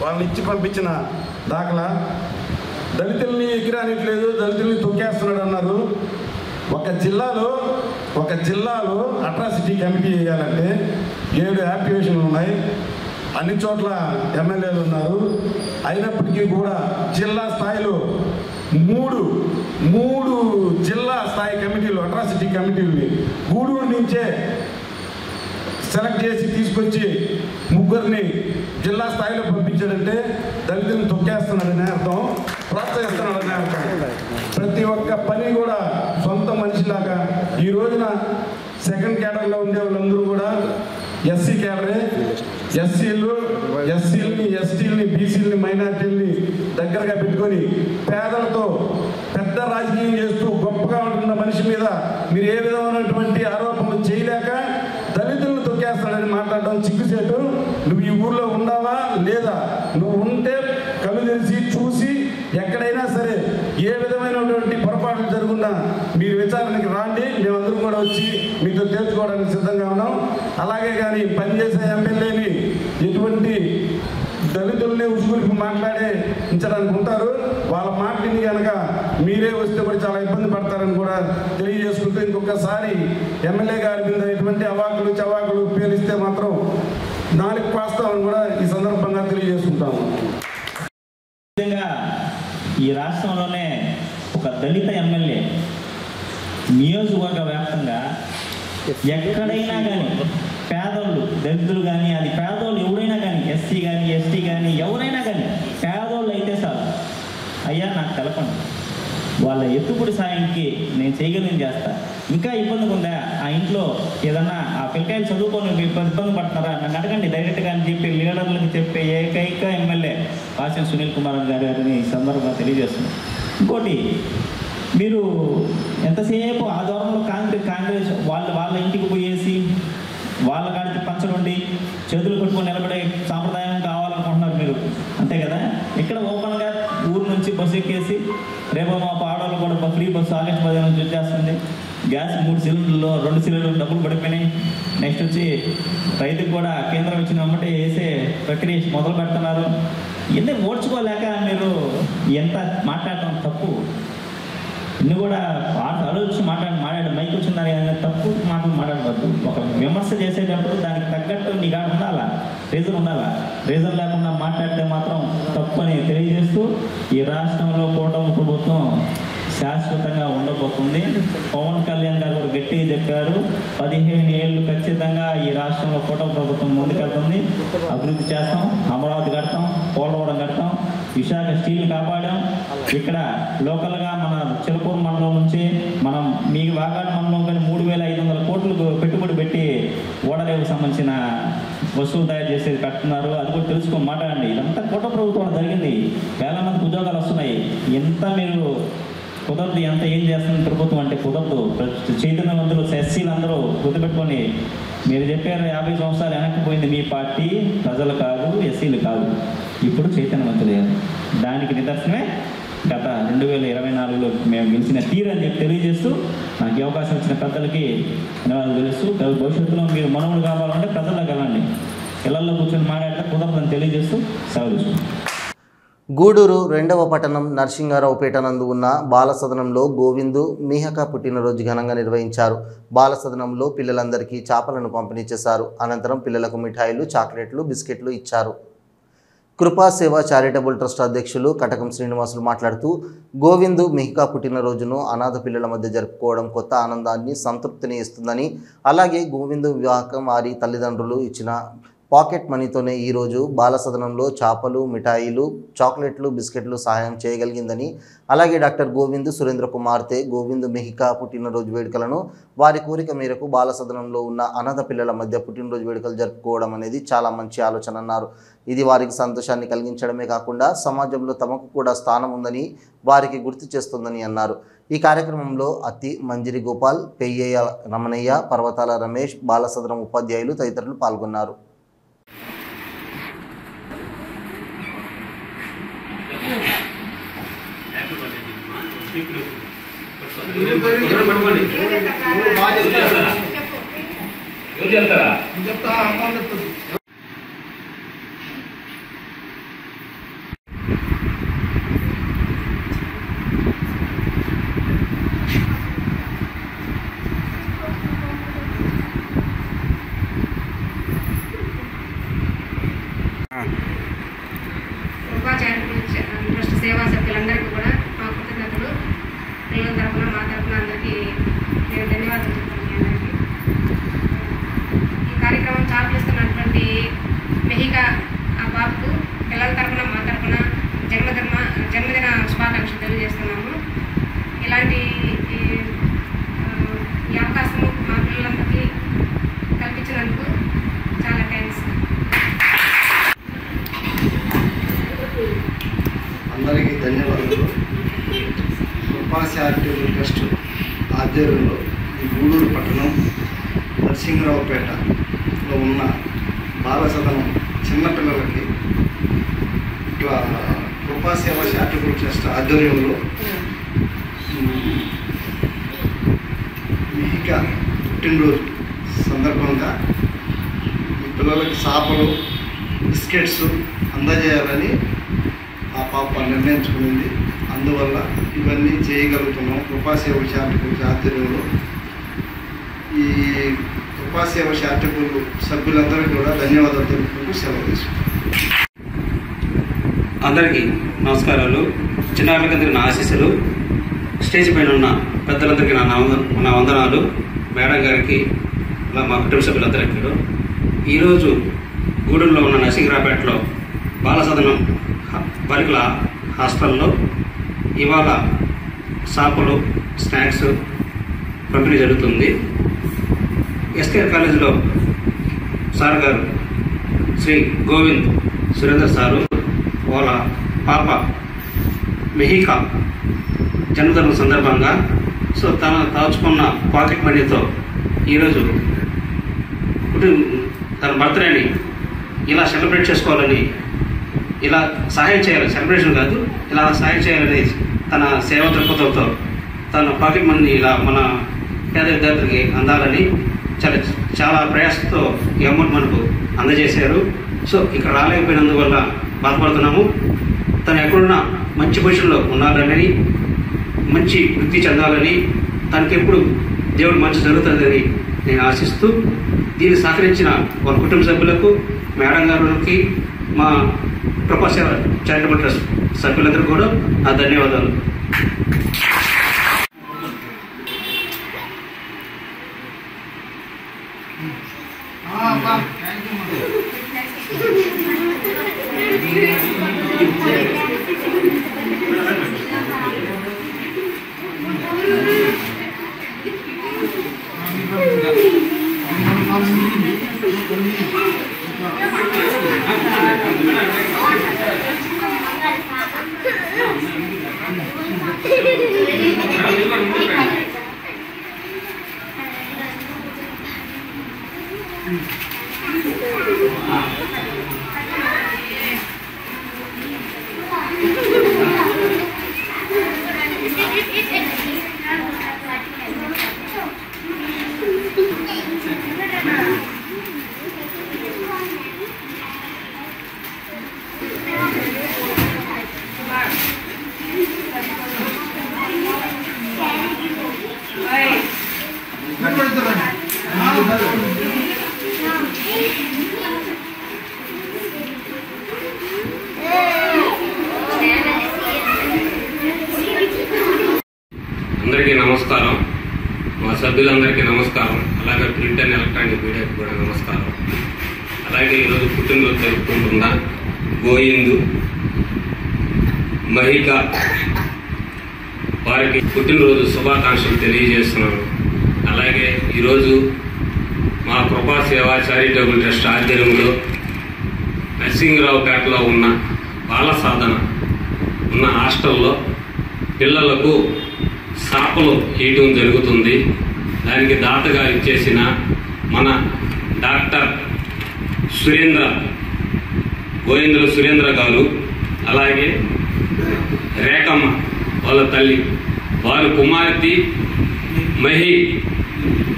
వాళ్ళని ఇచ్చి పంపించిన దాఖలా. దళితుల్ని ఎగిరానిట్లేదు, దళితుల్ని తొక్కేస్తున్నాడు అన్నారు. ఒక జిల్లాలో అట్రాసిటీ కమిటీ వేయాలంటే 7 యాప్లికేషన్లు ఉన్నాయి, అన్ని చోట్ల ఎమ్మెల్యేలు ఉన్నారు. అయినప్పటికీ కూడా జిల్లా స్థాయిలో మూడు జిల్లా స్థాయి కమిటీలు, అట్రాసిటీ కమిటీలు గూడూరు నుంచే సెలెక్ట్ చేసి తీసుకొచ్చి ముగ్గురిని జిల్లా స్థాయిలో పంపించాడంటే దళితులను తొక్కేస్తున్నాడనే అర్థం, ప్రోత్సహిస్తున్నాడనే అర్థం. ప్రతి ఒక్క పని కూడా సొంత మనిషిలాగా ఈ రోజున సెకండ్ క్యాడర్లో ఉండే వాళ్ళందరూ కూడా ఎస్సీ క్యాడరే. ఎస్సీలని ఎస్టీలని బీసీలని మైనార్టీలని దగ్గరగా పెట్టుకొని పేదలతో పెద్ద రాజకీయం చేస్తూ గొప్పగా ఉంటున్న మనిషి మీద మీరు ఏ విధమైనటువంటి ఆరోపణలు చేయలేక దళితులను తొక్కేస్తాడని మాట్లాడడం సిగ్గుచేటు. నువ్వు ఈ ఊర్లో ఉన్నావా లేదా? నువ్వు ఉంటే కళ్ళు తెరిచి చూసి ఎక్కడైనా సరే ఏ విధమైనటువంటి పొరపాట్లు జరుగున్నా మీరు విచారణకి రాండి, మేమందరం కూడా వచ్చి మీతో తేల్చుకోవడానికి సిద్ధంగా ఉన్నాం. అలాగే కానీ పనిచేసే ఎమ్మెల్యేని ఎటువంటి దళితుల్ని ఉసుగురికి మాట్లాడించడానికి ఉంటారు, వాళ్ళ మాటని కనుక మీరే వస్తే కూడా చాలా ఇబ్బంది పడతారని కూడా తెలియజేసుకుంటూ ఇంకొకసారి ఎమ్మెల్యే గారి మీద ఎటువంటి అవాకులు చవాకులు పేలిస్తే మాత్రం నాలుగు పాస్తామని కూడా ఈ సందర్భంగా తెలియజేసుకుంటాము. ఈ రాష్ట్రంలోనే ఒక దళిత ఎమ్మెల్యే నియోజకవర్గ వ్యాప్తంగా ఎక్కడైనా కానీ పేదోళ్ళు, దళితులు కానీ, అది పేదోళ్ళు ఎవరైనా కానీ, ఎస్సీ కానీ ఎస్టీ కానీ ఎవరైనా కానీ పేదోళ్ళు అయితే చాలు, అయ్యా నాకు తెలపండి, వాళ్ళ ఎత్తుకుడి సాయంకి నేను చేయగలిగింది చేస్తా. ఇంకా ఇబ్బందిగా ఉందా ఆ ఇంట్లో ఏదన్నా ఆ పిల్లకాయలు చదువుకొని ఇబ్బంది పడుతున్నారా నన్ను అడగండి డైరెక్ట్గా అని చెప్పి లీడర్లకు చెప్పే ఏకైక ఎమ్మెల్యే పాసం సునీల్ కుమార్ గారిని ఈ సందర్భంగా తెలియజేస్తున్నాను. ఇంకోటి, మీరు ఎంతసేపు ఆ దూరంలో కాంగ్రెస్ వాళ్ళ ఇంటికి పోయేసి వాళ్ళ కాడికి పంచనుండి చేతులు కట్టుకొని నిలబడే సాంప్రదాయం కావాలనుకుంటున్నారు మీరు, అంతే కదా? ఇక్కడ ఓపెన్గా ఊరు నుంచి బస్సు ఎక్కేసి రేపు మా ఆడవాళ్ళు కూడా ఫ్రీ బస్సు ఆగస్టు 15 నుంచి వచ్చేస్తుంది. గ్యాస్ 3 సిలిండర్లో 2 సిలిండర్లు డబ్బులు పడిపోయినాయి. నెక్స్ట్ వచ్చి రైతుకు కూడా కేంద్రం ఇచ్చిన వెంబటే వేసే ప్రక్రియ మొదలు పెడుతున్నారు. ఇవన్నీ ఓడ్చుకోలేక మీరు ఎంత మాట్లాడటం తప్పు. ఇన్ని కూడా ఆలోచించి మాట్లాడి మైకి వచ్చిందని తప్పు మాటలు మాట్లాడవద్దు. ఒక విమర్శ చేసేటప్పుడు దానికి తగ్గట్టు నీ కాడ ఉండాలా, రీజన్ ఉండాలా. రీజన్ లేకుండా మాట్లాడితే మాత్రం తప్పు అని తెలియజేస్తూ ఈ రాష్ట్రంలో కూటమి ప్రభుత్వం శాశ్వతంగా ఉండబోతుంది. పవన్ కళ్యాణ్ గారు కూడా గట్టిగా చెప్పారు, 15 ఏళ్ళు ఖచ్చితంగా ఈ రాష్ట్రంలో కూటమి ప్రభుత్వం ముందుకెళ్తుంది. అభివృద్ధి చేస్తాం, అమరావతి కడతాం, పోలవరం కడతాం, విశాఖ స్టీల్ కాపాడాం. ఇక్కడ లోకల్గా మన చిలకూరు మండలం నుంచి మనం మీ వాగాడు మండలం కానీ 3500 కోట్లు పెట్టుబడి పెట్టి ఓడరేవుకు సంబంధించిన వస్తువులు తయారు చేసేది కట్టున్నారు. అది కూడా తెలుసుకొని మాట్లాడండి. ఇదంతా కూటమి ప్రభుత్వం జరిగింది. వేల మందికి ఉద్యోగాలు వస్తున్నాయి. ఎంత మీరు కుదరదు, ఎంత ఏం చేస్తుంది ప్రభుత్వం అంటే కుదరదు. చైతన్యవంతులు ఎస్సీలు అందరూ గుర్తుపెట్టుకొని మీరు చెప్పారు 50 సంవత్సరాలు వెనక్కిపోయింది మీ పార్టీ, ప్రజలు కాదు, ఎస్సీలు కాదు, ఇప్పుడు చైతన్యవంతులయ్యారు. దానికి నిదర్శనమే గత 2024లో మేము గెలిచిన తీరు అని చెప్పి తెలియజేస్తూ నాకు ఈ అవకాశం ఇచ్చిన పెద్దలకి ధన్యవాదాలు తెలుస్తూ భవిష్యత్తులో మీరు మనవులు కావాలంటే ప్రజల్లోకి వెళ్ళండి, ఇళ్లలో కూర్చొని మాట్లాడితే కుదరదని తెలియజేస్తూ సెలవు తీసుకుంటాం. గూడూరు 2వ పట్టణం నరసింగారావుపేట నందు ఉన్న బాలసదనంలో గోవిందు మీహక పుట్టినరోజు ఘనంగా నిర్వహించారు. బాలసదనంలో పిల్లలందరికీ చేపలను పంపిణీ చేశారు. అనంతరం పిల్లలకు మిఠాయిలు, చాక్లెట్లు, బిస్కెట్లు ఇచ్చారు. కృపా సేవ చారిటబుల్ ట్రస్ట్ అధ్యక్షులు కటకం శ్రీనివాసులు మాట్లాడుతూ గోవిందు మిహికా పుట్టినరోజును అనాథ పిల్లల మధ్య జరుపుకోవడం కొత్త ఆనందాన్ని, సంతృప్తిని ఇస్తుందని, అలాగే గోవిందు వివాహం వారి తల్లిదండ్రులు ఇచ్చిన పాకెట్ మనీతోనే ఈరోజు బాలసదనంలో చేపలు, మిఠాయిలు, చాక్లెట్లు, బిస్కెట్లు సహాయం చేయగలిగిందని, అలాగే డాక్టర్ గోవిందు సురేంద్ర కుమార్తె గోవిందు మిహికా పుట్టినరోజు వేడుకలను వారి కోరిక మేరకు బాలసదనంలో ఉన్న అనాథ పిల్లల మధ్య పుట్టినరోజు వేడుకలు జరుపుకోవడం అనేది చాలా మంచి ఆలోచన అన్నారు. ఇది వారికి సంతోషాన్ని కలిగించడమే కాకుండా సమాజంలో తమకు కూడా స్థానం ఉందని వారికి గుర్తు చేస్తుందని అన్నారు. ఈ కార్యక్రమంలో అత్తి మంజిరి గోపాల్, పెయ్యయ్య రమణయ్య, పర్వతాల రమేష్, బాలసదనం ఉపాధ్యాయులు తదితరులు పాల్గొన్నారు. ట్రస్ట్ సేవా సభ్యులందరికీ కూడా మా కృతజ్ఞతలు. పిల్లల తరఫున మా తరఫున అందరికీ నేను ధన్యవాదాలు చెప్తాను. ఈ కార్యక్రమం కృపా చారిటబుల్ ట్రస్ట్ ఆధ్వర్యంలో ఈ గూడూరు పట్టణం నరసింహరావుపేటలో ఉన్న బాల సదనం చిన్నపిల్లలకి ఇట్లా కృపా సేవ చారిటబుల్ ట్రస్ట్ ఆధ్వర్యంలో మిహిక పుట్టినరోజు సందర్భంగా ఈ పిల్లలకి చేపలు బిస్కెట్స్ అందజేయాలని ఆ పాప నిర్ణయించుకునింది. అందువల్ల ఇవన్నీ చేయగలుగుతున్నాం. కృపాసేవ చారిటబుల్ ఆధ్వర్యంలో ఈ కృపాసేవ చారిటబుల్ సభ్యులందరికీ కూడా ధన్యవాదాలు తెలుపుకుంటూ సెలవు తీసుకుంటాం. అందరికీ నమస్కారాలు. చిన్నారులందరికీ నా ఆశీస్సులు. స్టేజ్ పైన ఉన్న పెద్దలందరికీ నా వందనాలు. మేడం గారికి మా కుటుంబ సభ్యులందరికీ. ఈరోజు గూడూరులో ఉన్న నరసింహరావుపేటలో బాలసదనం బాలికల హాస్టల్లో ఇవాళ చేపలు స్నాక్స్ పంపిణీ జరుగుతుంది. ఎస్కేఆర్ కాలేజీలో సార్ గారు శ్రీ గోవింద్ సురేందర్ సారు వాళ్ళ పాప మెహికా జన్మదినం సందర్భంగా తన దాచుకున్న పాకెట్ మనీతో ఈరోజు తన బర్త్డేని ఇలా సెలబ్రేట్ చేసుకోవాలని, ఇలా సహాయం చేయాలి, సెలబ్రేషన్ కాదు, ఇలా సహాయం చేయాలని తన సేవా దృక్పథంతో తన పాకెట్ మనీ ఇలా మన పేద విద్యార్థులకి అందాలని చాలా ప్రయాసంతో ఈ అమౌంట్ మనకు అందజేశారు. ఇక్కడ రాలేకపోయినందువల్ల బాధపడుతున్నాము. తను ఎక్కడున్నా మంచి పొజిషన్లో ఉండాలని, మంచి వృత్తి చెందాలని, తనకి ఎప్పుడు దేవుడు మంచి జరుగుతుందని నేను ఆశిస్తూ దీన్ని సహకరించిన వాళ్ళ కుటుంబ సభ్యులకు, మేడం గారికి, మా కృపాసేవ చారిటబుల్ ట్రస్ట్ సభ్యులందరూ కూడా నా ధన్యవాదాలు. అందరికీ నమస్కారం. మా సభ్యులందరికీ నమస్కారం. అలాగే ప్రింట్ అండ్ ఎలక్ట్రానిక్ మీడియాకి కూడా నమస్కారం. అలాగే ఈరోజు పుట్టినరోజు జరుపుకుంటున్న గోయిందు మహిక వారికి పుట్టినరోజు శుభాకాంక్షలు తెలియజేస్తున్నాను. అలాగే ఈరోజు మా కృపా సేవ చారిటబుల్ ట్రస్ట్ ఆధ్వర్యంలో నరసింహరావుపేటలో ఉన్న బాల సాధన ఉన్న హాస్టల్లో పిల్లలకు చేపలు వేయటం జరుగుతుంది. దానికి దాతగా ఇచ్చేసిన మన డాక్టర్ గోవిందుల సురేంద్ర గారు, అలాగే రేఖమ్మ వాళ్ళ తల్లి, వారి కుమార్తె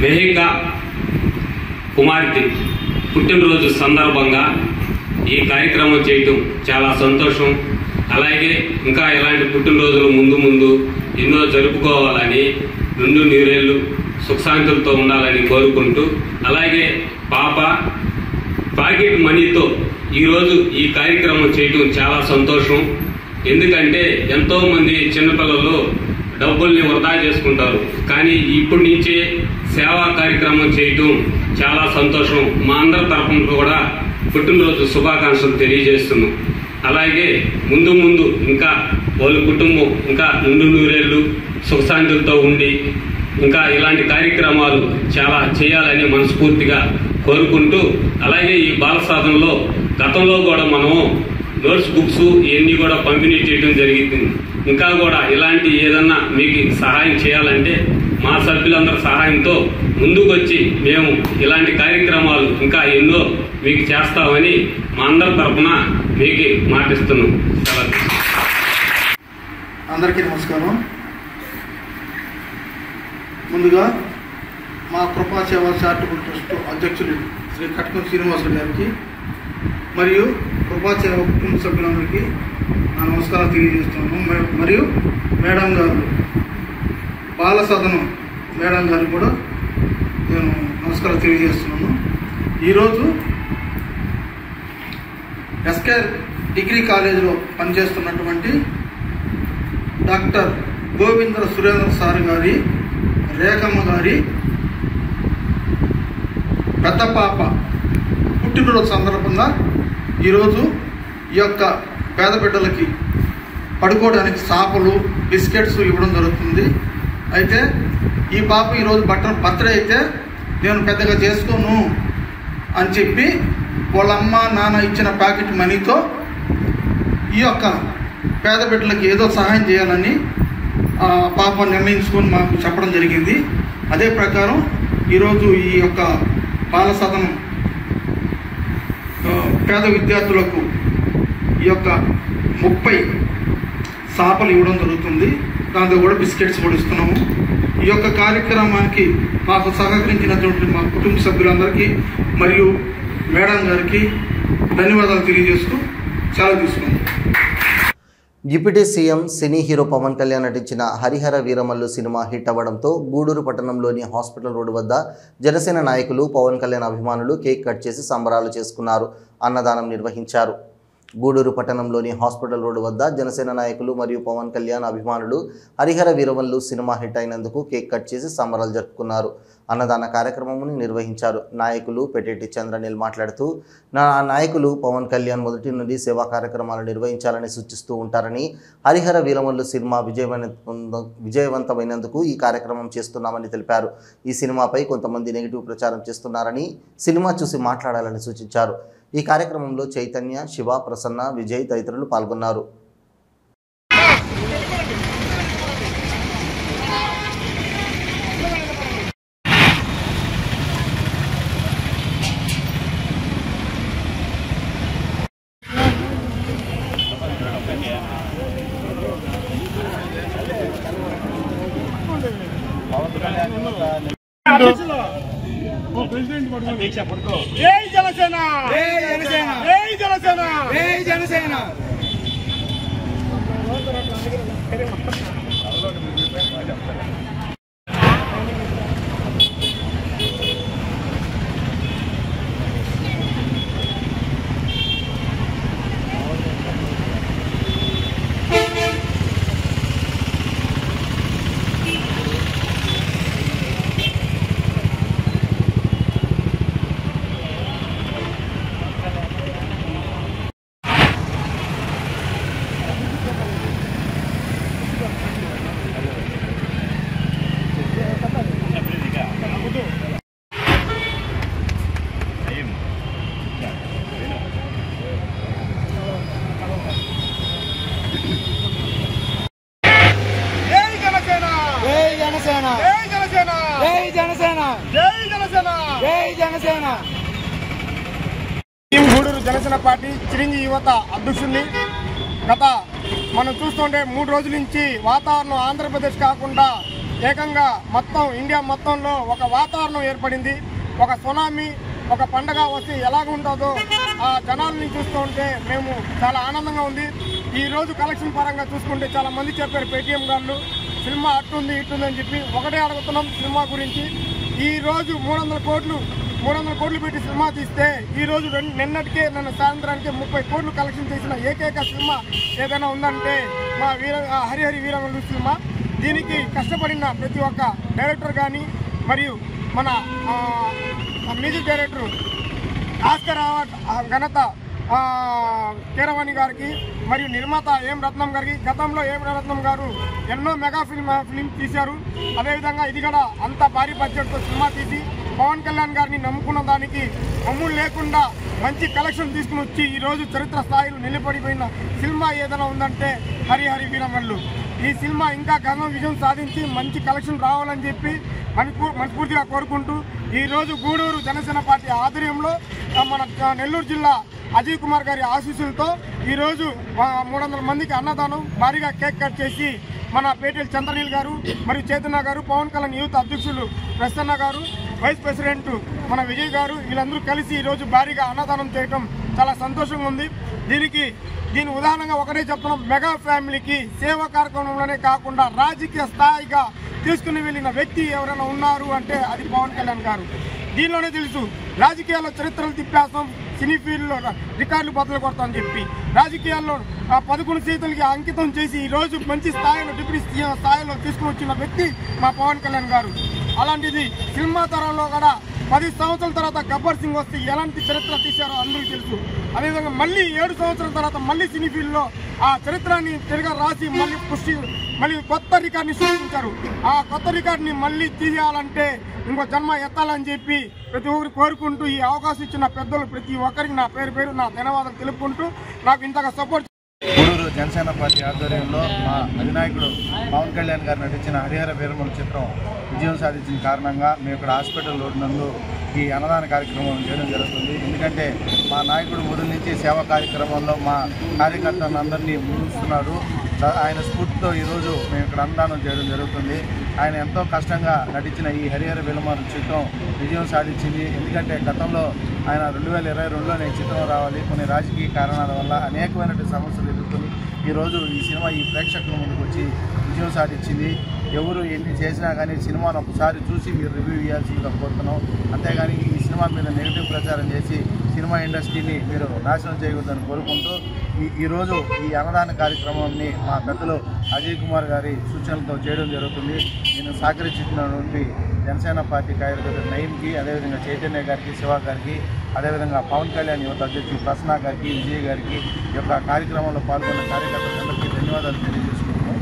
మెహికా కుమార్తె పుట్టినరోజు సందర్భంగా ఈ కార్యక్రమం చేయటం చాలా సంతోషం. అలాగే ఇంకా ఇలాంటి పుట్టినరోజులు ముందు ఎన్నో జరుపుకోవాలని, నిండు నూరేళ్లు సుఖశాంతులతో ఉండాలని కోరుకుంటూ, అలాగే పాప పాకెట్ మనీతో ఈరోజు ఈ కార్యక్రమం చేయటం చాలా సంతోషం. ఎందుకంటే ఎంతో మంది చిన్నపిల్లలు డబ్బుల్ని వృధా చేసుకుంటారు, కానీ ఇప్పటి నుంచే సేవా కార్యక్రమం చేయటం చాలా సంతోషం. మా అందరి తరఫున కూడా పుట్టినరోజు శుభాకాంక్షలు తెలియజేస్తున్నాం. అలాగే ముందు ఇంకా వాళ్ళ కుటుంబం ఇంకా నిండు నూరేళ్లు సుఖశాంతులతో ఉండి ఇంకా ఇలాంటి కార్యక్రమాలు చాలా చేయాలని మనస్ఫూర్తిగా కోరుకుంటూ, అలాగే ఈ బాల సాధనలో గతంలో కూడా మనము నోట్స్ బుక్స్ ఇవన్నీ కూడా పంపిణీ చేయడం జరిగింది. ఇంకా కూడా ఇలాంటి ఏదన్నా మీకు సహాయం చేయాలంటే మా సభ్యులందరి సహాయంతో ముందుకొచ్చి మేము ఇలాంటి కార్యక్రమాలు ఇంకా ఎన్నో మీకు చేస్తామని మా అందరి తరఫున మీకు మాటిస్తున్నాం. అందరికీ నమస్కారం. ముందుగా మా కృపా సేవా చారిటబుల్ ట్రస్ట్ అధ్యక్షులు శ్రీ కట్కం శ్రీనివాసులు గారికి మరియు కృపా సేవ కుటుంబ సభ్యులందరికీ నా నమస్కారం తెలియజేస్తున్నాను. మరియు మేడం గారు బాల సదనం మేడం గారికి కూడా నేను నమస్కారం తెలియజేస్తున్నాను. ఈరోజు ఎస్కే డిగ్రీ కాలేజీలో పనిచేస్తున్నటువంటి డాక్టర్ గోవింద సురేంద్ర సార్ గారి రేఖమ్మ గారి పెద్ద పాప పుట్టినరోజు సందర్భంగా ఈరోజు ఈ యొక్క పేద బిడ్డలకి పడుకోవడానికి సాపలు బిస్కెట్స్ ఇవ్వడం జరుగుతుంది. అయితే ఈ పాప ఈరోజు బర్త్డే అయితే నేను పెద్దగా చేసుకోను అని చెప్పి వాళ్ళ అమ్మ నాన్న ఇచ్చిన ప్యాకెట్ మనీతో ఈ యొక్క పేద బిడ్డలకి ఏదో సహాయం చేయాలని పాప నిర్ణయించుకొని మాకు చెప్పడం జరిగింది. అదే ప్రకారం ఈరోజు ఈ యొక్క బాల సదనం పేద విద్యార్థులకు ఈ యొక్క 30 సాపలు ఇవ్వడం జరుగుతుంది. దాంతో కూడా బిస్కెట్స్ కూడా ఇస్తున్నాము. ఈ యొక్క కార్యక్రమానికి మాకు సహకరించినటువంటి మా కుటుంబ సభ్యులందరికీ మరియు మేడం గారికి ధన్యవాదాలు తెలియజేస్తూ సెలవు తీసుకున్నాం. Deputy CM cine hero Pawan Kalyan నటించిన హరిహర వీరమల్లు సినిమా హిట్ అవ్వడంతో గూడూరు పట్టణంలోని హాస్పిటల్ రోడ్డు వద్ద జనసేన నాయకులు పవన్ కళ్యాణ్ అభిమానులు కేక్ కట్ చేసి సంబరాలు చేసుకున్నారు. అన్నదానం నిర్వహించారు. గూడూరు పట్టణంలోని హాస్పిటల్ రోడ్డు వద్ద జనసేన నాయకులు మరియు పవన్ కళ్యాణ్ అభిమానులు హరిహర వీరమల్లు సినిమా హిట్ అయినందుకు కేక్ కట్ చేసి సంబరాలు జరుపుకున్నారు. అన్నదాన కార్యక్రమమును నిర్వహించారు. నాయకులు పెటేటి చంద్రనీల్ మాట్లాడుతూ నాయకులు పవన్ కళ్యాణ్ మొదటి నుండి సేవా కార్యక్రమాలు నిర్వహించాలని సూచిస్తూ ఉంటారని, హరిహర వీరమల్లు సినిమా విజయవంతమైనందుకు ఈ కార్యక్రమం చేస్తున్నామని తెలిపారు. ఈ సినిమాపై కొంతమంది నెగిటివ్ ప్రచారం చేస్తున్నారని, సినిమా చూసి మాట్లాడాలని సూచించారు. ఈ కార్యక్రమంలో చైతన్య, శివ, ప్రసన్న, విజయ్ తదితరులు పాల్గొన్నారు. జై జనసేన, జై జనసేన, జై జనసేన, జై జనసేన. గూడూరు జనసేన పార్టీ చిరంజీవి యువత అధ్యక్షుడిని గత మనం చూస్తుంటే 3 రోజుల నుంచి వాతావరణం ఆంధ్రప్రదేశ్ కాకుండా ఏకంగా మొత్తం ఇండియా మొత్తంలో ఒక వాతావరణం ఏర్పడింది. ఒక సునామీ, ఒక పండగ వస్తే ఎలాగుంటుందో ఆ జనాలని చూస్తూ ఉంటే మేము చాలా ఆనందంగా ఉంది. ఈ రోజు కలెక్షన్ పరంగా చూసుకుంటే చాలా మంది చెప్పారు పేటీఎం గారు సినిమా అట్టుంది ఇట్టుంది అని చెప్పి. ఒకటే అడుగుతున్నాం సినిమా గురించి. ఈ రోజు 300 కోట్లు పెట్టి సినిమా తీస్తే ఈ రోజు నిన్న సాయంత్రానికి 30 కోట్లు కలెక్షన్ చేసిన ఏకైక సినిమా ఏదైనా ఉందంటే మా హరిహర వీరమల్లు సినిమా. దీనికి కష్టపడిన ప్రతి ఒక్క డైరెక్టర్ కానీ మరియు మన మ్యూజిక్ డైరెక్టర్ ఆస్కర్ అవార్డ్ ఘనత కీరవాణి గారికి మరియు నిర్మాత ఏం రత్నం గారికి. గతంలో ఏం రత్నం గారు ఎన్నో మెగా ఫిల్మ్ తీశారు. అదేవిధంగా ఇది కూడా అంత భారీ బడ్జెట్తో సినిమా తీసి పవన్ కళ్యాణ్ గారిని నమ్ముకున్న దానికి అమ్ములు లేకుండా మంచి కలెక్షన్ తీసుకుని వచ్చి ఈరోజు చరిత్ర స్థాయిలో నిలబడిపోయిన సినిమా ఏదైనా ఉందంటే హరిహర వీరమల్లు. ఈ సినిమా ఇంకా ఘన విజయం సాధించి మంచి కలెక్షన్ రావాలని చెప్పి మనస్ఫూర్తిగా కోరుకుంటూ ఈరోజు గూడూరు జనసేన పార్టీ ఆధ్వర్యంలో మన నెల్లూరు జిల్లా అజయ్ కుమార్ గారి ఆశీస్సులతో ఈరోజు 300 మందికి అన్నదానం భారీగా కేక్ కట్ చేసి మన పేటెల చంద్రనీల్ గారు మరియు చైతన్య గారు, పవన్ కళ్యాణ్ యూత్ అధ్యక్షులు ప్రసన్న గారు, వైస్ ప్రెసిడెంట్ మన విజయ్ గారు వీళ్ళందరూ కలిసి ఈరోజు భారీగా అన్నదానం చేయడం చాలా సంతోషంగా ఉంది. దీని ఉదాహరణగా ఒకటే చెప్తున్నాం, మెగా ఫ్యామిలీకి సేవా కార్యక్రమంలోనే కాకుండా రాజకీయ స్థాయిగా తీసుకుని వెళ్ళిన వ్యక్తి ఎవరైనా ఉన్నారు అంటే అది పవన్ కళ్యాణ్ గారు. దీనిలోనే తెలుసు రాజకీయాల్లో చరిత్రలు తిప్పేస్తాం, సినీ ఫీల్డ్లో రికార్డులు బదులు కొడతామని చెప్పి రాజకీయాల్లో 11 సీట్లకి అంకితం చేసి ఈరోజు మంచి స్థాయిలో డిప్యూటీ సీఎం స్థాయిలో తీసుకుని వచ్చిన వ్యక్తి మా పవన్ కళ్యాణ్ గారు. అలాంటిది సినిమా తరంలో కూడా 10 సంవత్సరాల తర్వాత గబ్బర్ సింగ్ వస్తే ఎలాంటి చరిత్ర తీశారో అందరికీ తెలుసు. అదేవిధంగా మళ్ళీ 7 సంవత్సరాల తర్వాత మళ్ళీ సినీ ఫీల్డ్లో ఆ చరిత్రని తిరిగి రాసి మళ్ళీ కొత్త రికార్డుని సృష్టించారు. ఆ కొత్త రికార్డుని మళ్ళీ తీయాలంటే ఇంకో జన్మ ఎత్తాలని చెప్పి ప్రతి ఒక్కరు కోరుకుంటూ ఈ అవకాశం ఇచ్చిన పెద్దలు ప్రతి ఒక్కరికి నా పేరు నా ధన్యవాదాలు తెలుపుకుంటూ నాకు ఇంతగా సపోర్ట్. గూడూరు జనసేన పార్టీ ఆధ్వర్యంలో మా అధినాయకుడు పవన్ కళ్యాణ్ గారు నటించిన హరిహర వీరమల్లు చిత్రం విజయం సాధించిన కారణంగా మేము ఇక్కడ హాస్పిటల్ రోడ్ నందు ఈ అన్నదాన కార్యక్రమం చేయడం జరుగుతుంది. ఎందుకంటే మా నాయకుడు మొదటి నుంచి సేవా కార్యక్రమంలో మా కార్యకర్తలందరినీ ముందుస్తున్నాడు. ఆయన స్ఫూర్తితో ఈరోజు మేము ఇక్కడ అన్నదానం చేయడం జరుగుతుంది. ఆయన ఎంతో కష్టంగా నటించిన ఈ హరిహర వీరమల్లు చిత్రం విజయం సాధించింది. ఎందుకంటే గతంలో ఆయన 2022లోనే చిత్రం రావాలి, కొన్ని రాజకీయ కారణాల వల్ల అనేకమైనటువంటి సమస్యలు ఎదుర్కొని ఈరోజు ఈ సినిమా ఈ ప్రేక్షకుల ముందుకు వచ్చి విజయం సాధించింది. ఎవరు ఎన్ని చేసినా కానీ సినిమాను ఒకసారి చూసి మీరు రివ్యూ ఇవ్వాల్సిందిగా కోరుతున్నాం. అంతేగాని ఈ సినిమా మీద నెగిటివ్ ప్రచారం చేసి సినిమా ఇండస్ట్రీని మీరు నాశనం చేయకూడదని కోరుకుంటూ ఈరోజు ఈ అన్నదాన కార్యక్రమాన్ని మా పెద్దలు అజయ్ కుమార్ గారి సూచనలతో చేయడం జరుగుతుంది. నేను సహకరించినటువంటి జనసేన పార్టీ కార్యకర్త నయీంకి, అదేవిధంగా చైతన్య గారికి, శివ గారికి, అదేవిధంగా పవన్ కళ్యాణ్ యువత అధ్యక్షుడు ప్రసన్న గారికి, విజయ్ గారికి ఈ యొక్క కార్యక్రమంలో పాల్గొన్న కార్యకర్తలందరికీ ధన్యవాదాలు తెలియజేసుకుంటున్నాం.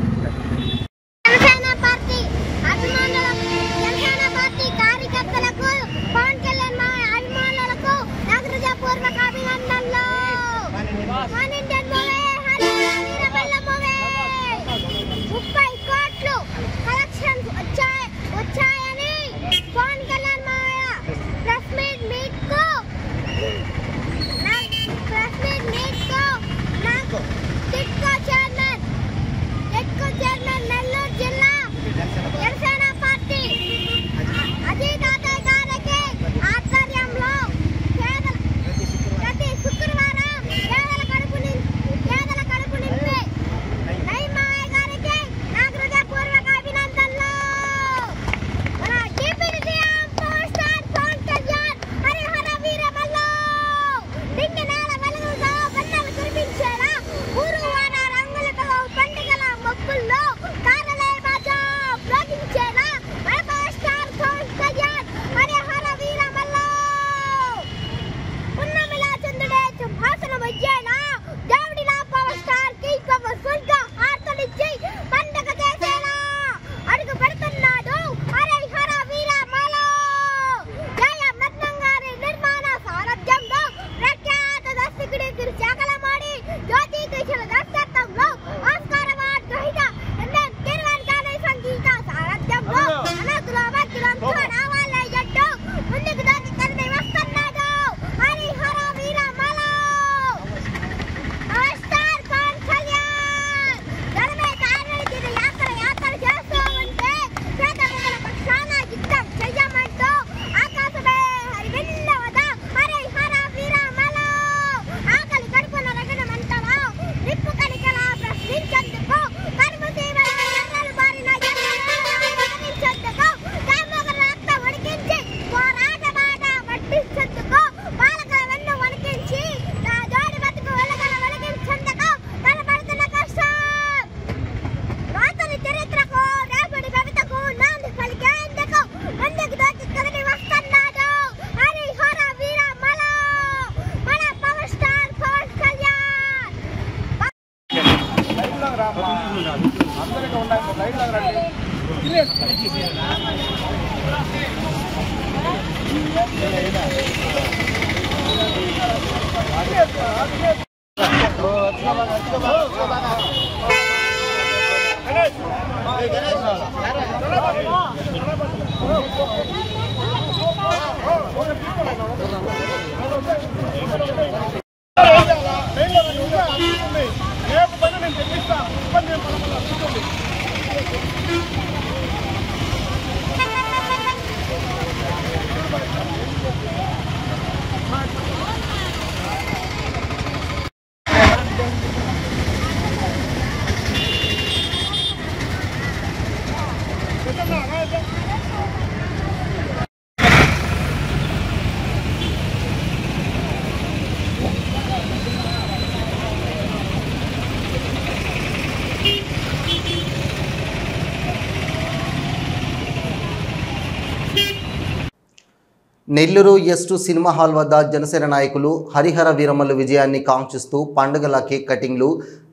నెల్లూరు ఎస్2 సినిమా హాల్ వద్ద జనసేన నాయకులు హరిహర వీరమల్లు విజయాన్ని కాంక్షిస్తూ పండుగల కేక్ కటింగ్లు,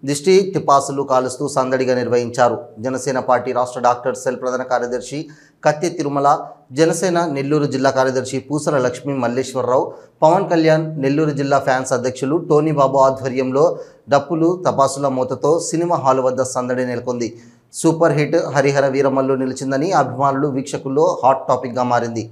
దిష్టి తిపాసులు కాలుస్తూ సందడిగా నిర్వహించారు. జనసేన పార్టీ రాష్ట్ర డాక్టర్ సెల్ ప్రధాన కార్యదర్శి కత్తి తిరుమల, జనసేన నెల్లూరు జిల్లా కార్యదర్శి పూసల లక్ష్మీ మల్లేశ్వరరావు, పవన్ కళ్యాణ్ నెల్లూరు జిల్లా ఫ్యాన్స్ అధ్యక్షులు టోనీ బాబు ఆధ్వర్యంలో డప్పులు తపాసుల మూతతో సినిమా హాల్ వద్ద సందడి నెలకొంది. సూపర్ హిట్ హరిహర వీరమల్లు నిలిచిందని అభిమానులు, వీక్షకుల్లో హాట్ టాపిక్గా మారింది.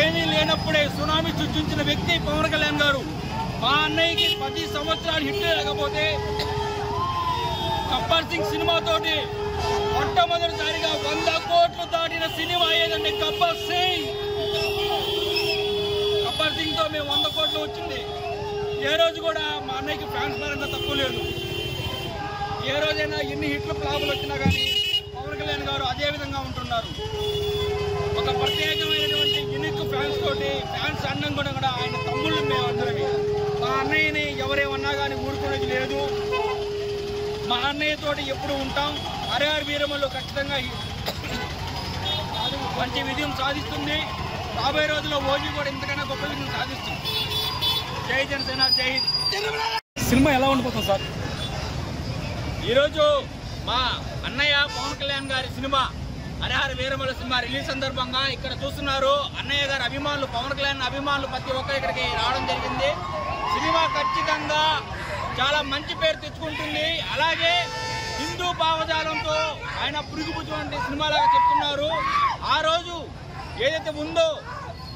ఏమీ లేనప్పుడే సునామీ సృష్టించిన వ్యక్తి పవన్ కళ్యాణ్ గారు. మా అన్నయ్యకి 10 సంవత్సరాలు హిట్ లేకపోతే గబ్బర్ సింగ్ సినిమాతోటి మొట్టమొదటిసారిగా 100 కోట్లు దాటిన సినిమా ఏదంటే గబ్బర్ సింగ్. గబ్బర్ సింగ్ తో మేము 100 కోట్లు వచ్చింది. ఏ రోజు కూడా మా అన్నయ్యకి ఫ్యాన్స్ పరంగా తక్కువ లేదు. ఏ రోజైనా ఎన్ని హిట్లు ఫ్లాపులు వచ్చినా కానీ పవన్ కళ్యాణ్ గారు అదే విధంగా ఉంటున్నారు. ఒక ప్రత్యేకమైనటువంటి యూనిక్ ఫ్యాన్స్ తోటి ఫ్యాన్స్ అన్నం కూడా ఆయన తమ్ముళ్ళు మేము అందరివి. మా అన్నయ్యని ఎవరేమన్నా కానీ ఊరుకునేది లేదు. మా అన్నయ్యతోటి ఎప్పుడు ఉంటాం. హరిహర వీరమల్లు ఖచ్చితంగా మంచి విజయం సాధిస్తుంది. రాబోయే రోజుల్లో ఓజీ కూడా ఇంతకన్నా గొప్ప విజయం సాధిస్తుంది. జై జనసేన, జై హింద్. సినిమా ఎలా ఉండిపోతుంది సార్? ఈరోజు మా అన్నయ్య పవన్ కళ్యాణ్ గారి cinema Harihara Veeramallu cinema release సందర్భంగా ఇక్కడ చూస్తున్నారు అన్నయ్య గారి అభిమానులు, పవన్ కళ్యాణ్ అభిమానులు ప్రతి ఒక్కరు ఇక్కడికి రావడం జరిగింది. సినిమా ఖచ్చితంగా చాలా మంచి పేరు తెచ్చుకుంటుంది. అలాగే హిందూ భావజాలంతో ఆయన పురుగుపుటువంటి సినిమాలాగా చెప్తున్నారు. ఆ రోజు ఏదైతే ఉందో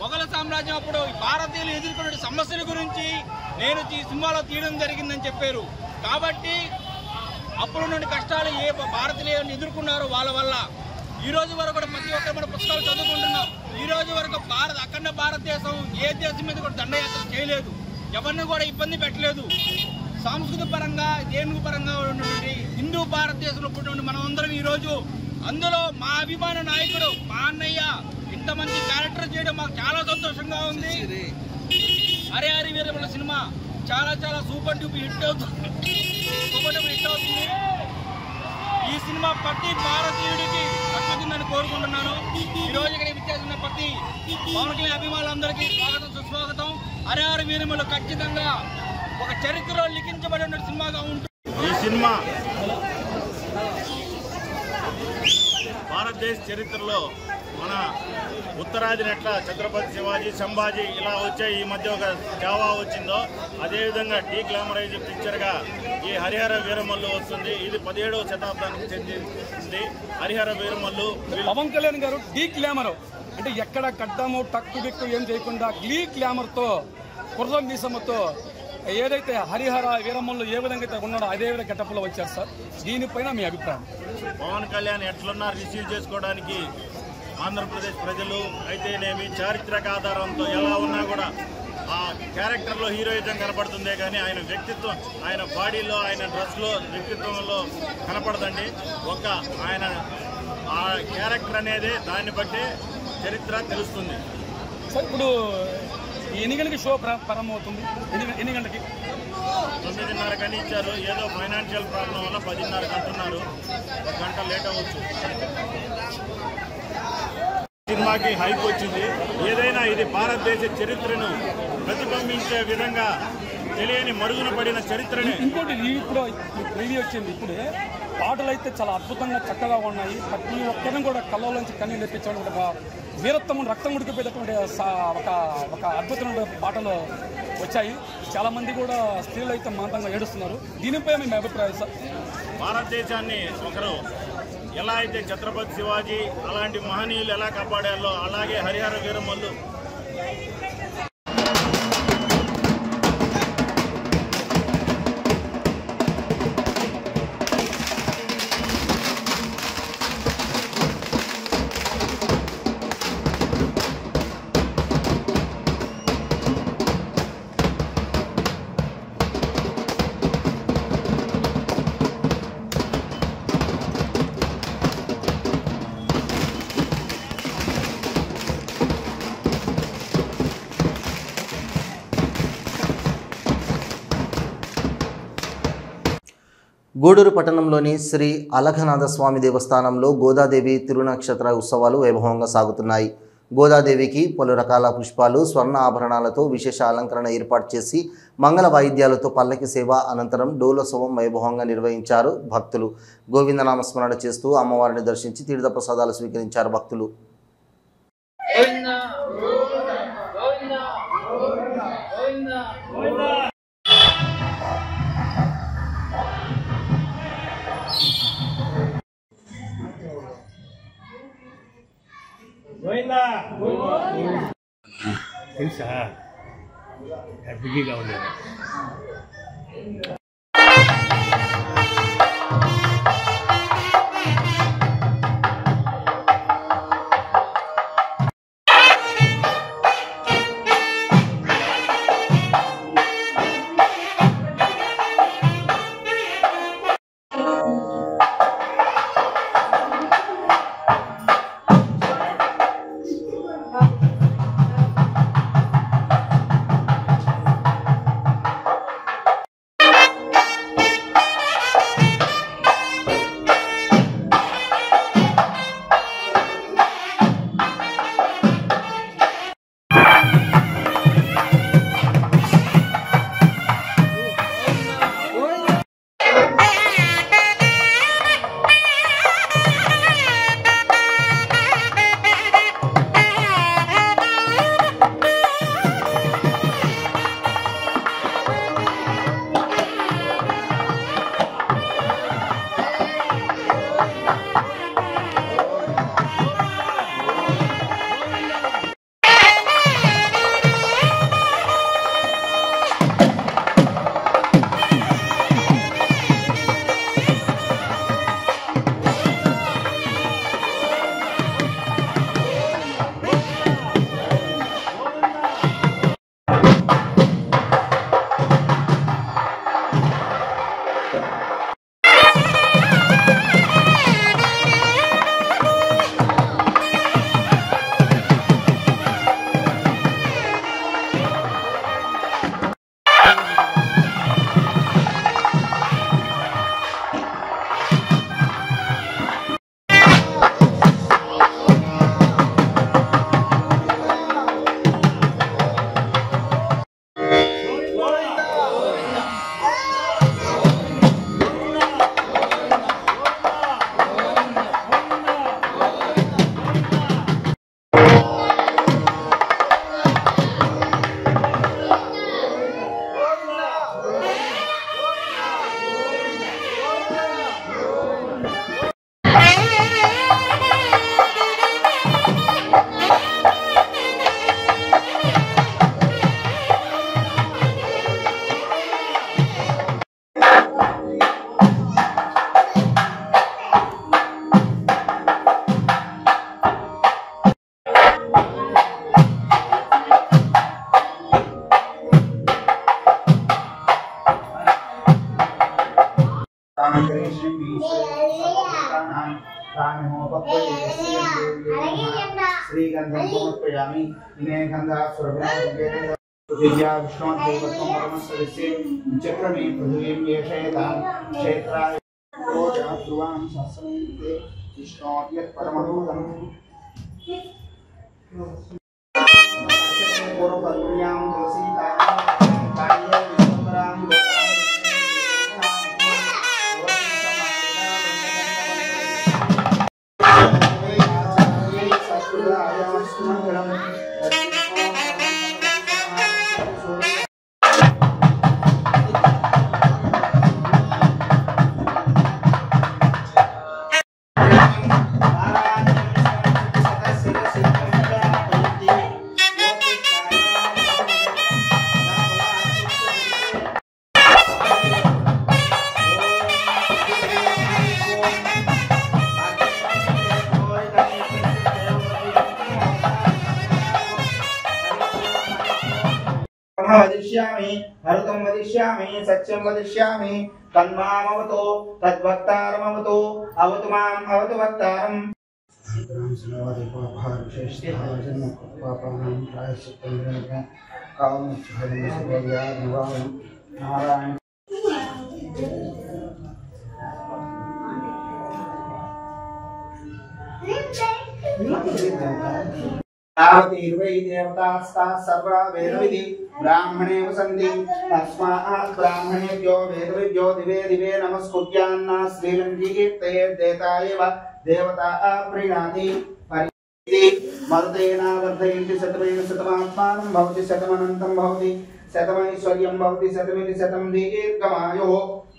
మొఘల సామ్రాజ్యం అప్పుడు భారతీయులు ఎదుర్కొనే సమస్యల గురించి నేను ఈ సినిమాలో తీయడం జరిగిందని చెప్పారు. కాబట్టి అప్పుడున్న కష్టాలు ఏ భారతీయులు ఎదుర్కొన్నారో వాళ్ళ వల్ల ఈ రోజు వరకు కూడా ప్రతి ఒక్కరు మన పుస్తకాలు చదువుకుంటున్నాం. ఈ రోజు వరకు అఖండ భారతదేశం ఏ దేశం మీద కూడా దండయాత్ర చేయలేదు, ఎవరిని కూడా ఇబ్బంది పెట్టలేదు. సాంస్కృతిక పరంగా దేని పరంగా ఉన్నటువంటి హిందూ భారతదేశంలో పుట్టిన మనం అందరం ఈరోజు అందులో మా అభిమాన నాయకుడు మా అన్నయ్య ఇంతమంది క్యారెక్టర్ చేయడం మాకు చాలా సంతోషంగా ఉంది. హరి హరి వీరమల్ల సినిమా చాలా చాలా సూపర్ డూపర్ హిట్ అవుతుంది. ఈ సినిమా ప్రతి భారతీయుడికి దక్కుతుందని కోరుకుంటున్నాను. ఈ రోజు ఇక్కడ విచ్చేసిన ప్రతి పవన్ కళ్యాణ్ అభిమానులందరికీ స్వాగతం సుస్వాగతం. హరి హరి వీరమల్ల ఖచ్చితంగా ఒక చరిత్రలో లిఖించబడిన సినిమాగా ఉంటుంది. ఈ సినిమా భారతదేశ చరిత్రలో మన ఉత్తరాదిని ఎట్లా ఛత్రపతి శివాజీ సంభాజీ ఇలా వచ్చే ఈ మధ్య ఒక జావా వచ్చిందో అదేవిధంగా డీగ్లామరైజ్ పిక్చర్గా ఈ హరిహర వీరమల్లు వస్తుంది. ఇది 17వ శతాబ్దానికి చెందింది. హరిహర వీరమల్లు పవన్ కళ్యాణ్ గారు డీగ్లామర్ అంటే ఎక్కడ కడ్డము టక్కు బిక్కు ఏం చేయకుండా గ్లామర్తో కుర్రం మీసమ్మతో ఏదైతే హరిహర వీరమల్లు ఏ విధంగా అయితే ఉన్నాడో అదే విధంగా గెటప్లో వచ్చారు సార్. దీనిపైన మీ అభిప్రాయం? పవన్ కళ్యాణ్ ఎట్లున్నా రిసీవ్ చేసుకోవడానికి ఆంధ్రప్రదేశ్ ప్రజలు అయితేనేమి చారిత్రక ఆధారంతో ఎలా ఉన్నా కూడా ఆ క్యారెక్టర్లో హీరోయిజం కనపడుతుందే కానీ ఆయన వ్యక్తిత్వం, ఆయన బాడీలో, ఆయన డ్రెస్లో, వ్యక్తిత్వంలో కనపడదండి. ఆయన ఆ క్యారెక్టర్ అనేది దాన్ని బట్టి చరిత్ర తెలుస్తుంది. సార్ ఇప్పుడు ఎన్ని గంటలకి షో ప్రారంభమవుతుంది? ఎన్ని గంటలకి? 9:30 కని ఇచ్చారు. ఏదో ఫైనాన్షియల్ ప్రాబ్లం వల్ల 10:30 అంటున్నారు. 1 గంట లేట్ అవ్వచ్చు. సినిమాకి హైప్ వచ్చింది. ఏదైనా ఇది భారతదేశ చరిత్రను ప్రతిబింబించే విధంగా తెలియని మరుగున పడిన చరిత్రని. ఇంకోటి ఇప్పుడు రివ్యూ వచ్చింది. ఇప్పుడే పాటలు అయితే చాలా అద్భుతంగా చక్కగా ఉన్నాయి. ప్రతి ఒక్కరిని కూడా కళ్ళలోంచి కన్నీళ్ళు తెప్పించడం, వీరత్వం రక్తం ఉడికిపోయేటటువంటి ఒక అద్భుతమైన పాటలు వచ్చాయి. చాలా మంది కూడా స్త్రీలు అయితే మాంతంగా ఏడుస్తున్నారు. దీనిపై మీ అభిప్రాయం సార్? భారతదేశాన్ని ఒకరు ఎలా అయితే ఛత్రపతి శివాజీ అలాంటి మహనీయులు ఎలా కాపాడారో అలాగే హరిహర వీరమల్లు గూడూరు పట్టణంలోని శ్రీ అలఘనాథ స్వామి దేవస్థానంలో గోదాదేవి తిరునక్షత్ర ఉత్సవాలు వైభవంగా సాగుతున్నాయి. గోదాదేవికి పలు రకాల పుష్పాలు, స్వర్ణ ఆభరణాలతో విశేష అలంకరణ ఏర్పాటు చేసి మంగళ వాయిద్యాలతో పల్లకి సేవ అనంతరం డోలోత్సవం వైభవంగా నిర్వహించారు భక్తులు. గోవిందనామస్మరణ చేస్తూ అమ్మవారిని దర్శించి తీర్థప్రసాదాలు స్వీకరించారు భక్తులు. తెలుసా హ్యాపీగా ఉండేది. श्रीगंधं समर्पयामि इमे गंधास्वरगुणं दिव्या विष्णुदेवत्वं परमस्य चक्रमे पृथ्वीं येषयतां क्षेत्राय ध्रुवां सस्मिते विष्णोर्यत् परमभूतं पूर्वफल्गुण्यां तुलसीतां कार्ये विष्णुपरां वदिष्यामि हरुतं वदिष्यामि सत्यं वदिष्यामि तन्मामवतो तद्वक्तारमवतो अवतु माम् अवतु वक्तारम् तावती 20 देवतास्ताः सर्वा वेदविधि ब्राह्मणे वसन्ति तस्मात् ब्राह्मणेभ्यो वेदविभ्यो दिवे दिवे नमस्कुर्यान्ना श्रीरङ्गीकीर्तये देतायेव देवता प्रीणाति परिति मरुतेना वर्धयन्ति शतमेन शतमात्मानं भवति शतमनन्तं भवति शतमैश्वर्यं भवति शतमिति शतं दीर्घमायुः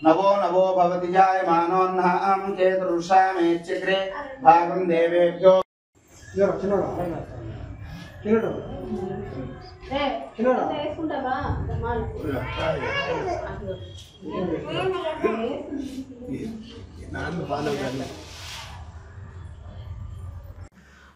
नवो नवो भवति जायमानोऽन्नां केतुरुषामेच्चक्रे भागं देवेभ्यो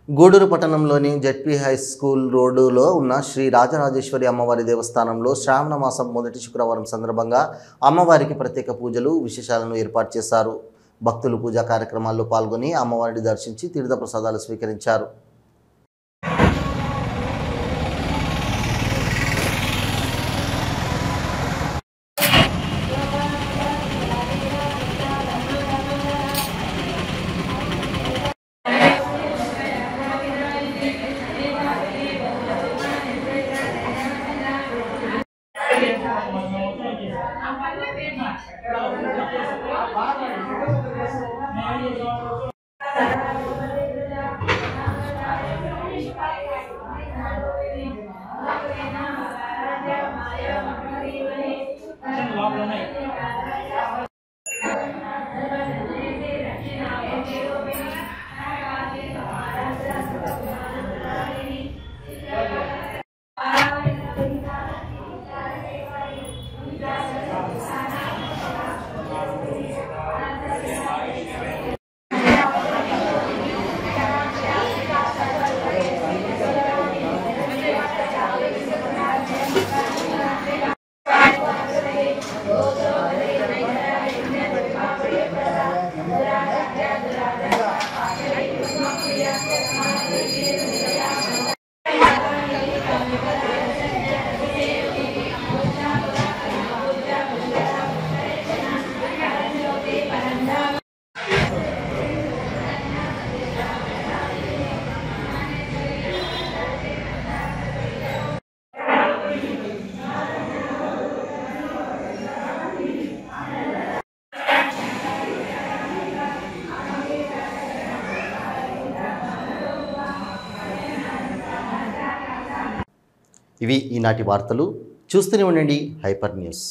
గూడూరు పట్టణంలోని జెడ్పీ హై స్కూల్ రోడ్డులో ఉన్న శ్రీ రాజరాజేశ్వరి అమ్మవారి దేవస్థానంలో శ్రావణ మాసం మొదటి శుక్రవారం సందర్భంగా అమ్మవారికి ప్రత్యేక పూజలు విశేషాలను ఏర్పాటు చేశారు. భక్తులు పూజా కార్యక్రమాల్లో పాల్గొని అమ్మవారిని దర్శించి తీర్థ ప్రసాదాలు స్వీకరించారు. ఇవి ఈనాటి వార్తలు. చూస్తూనే ఉండండి హైపర్ న్యూస్.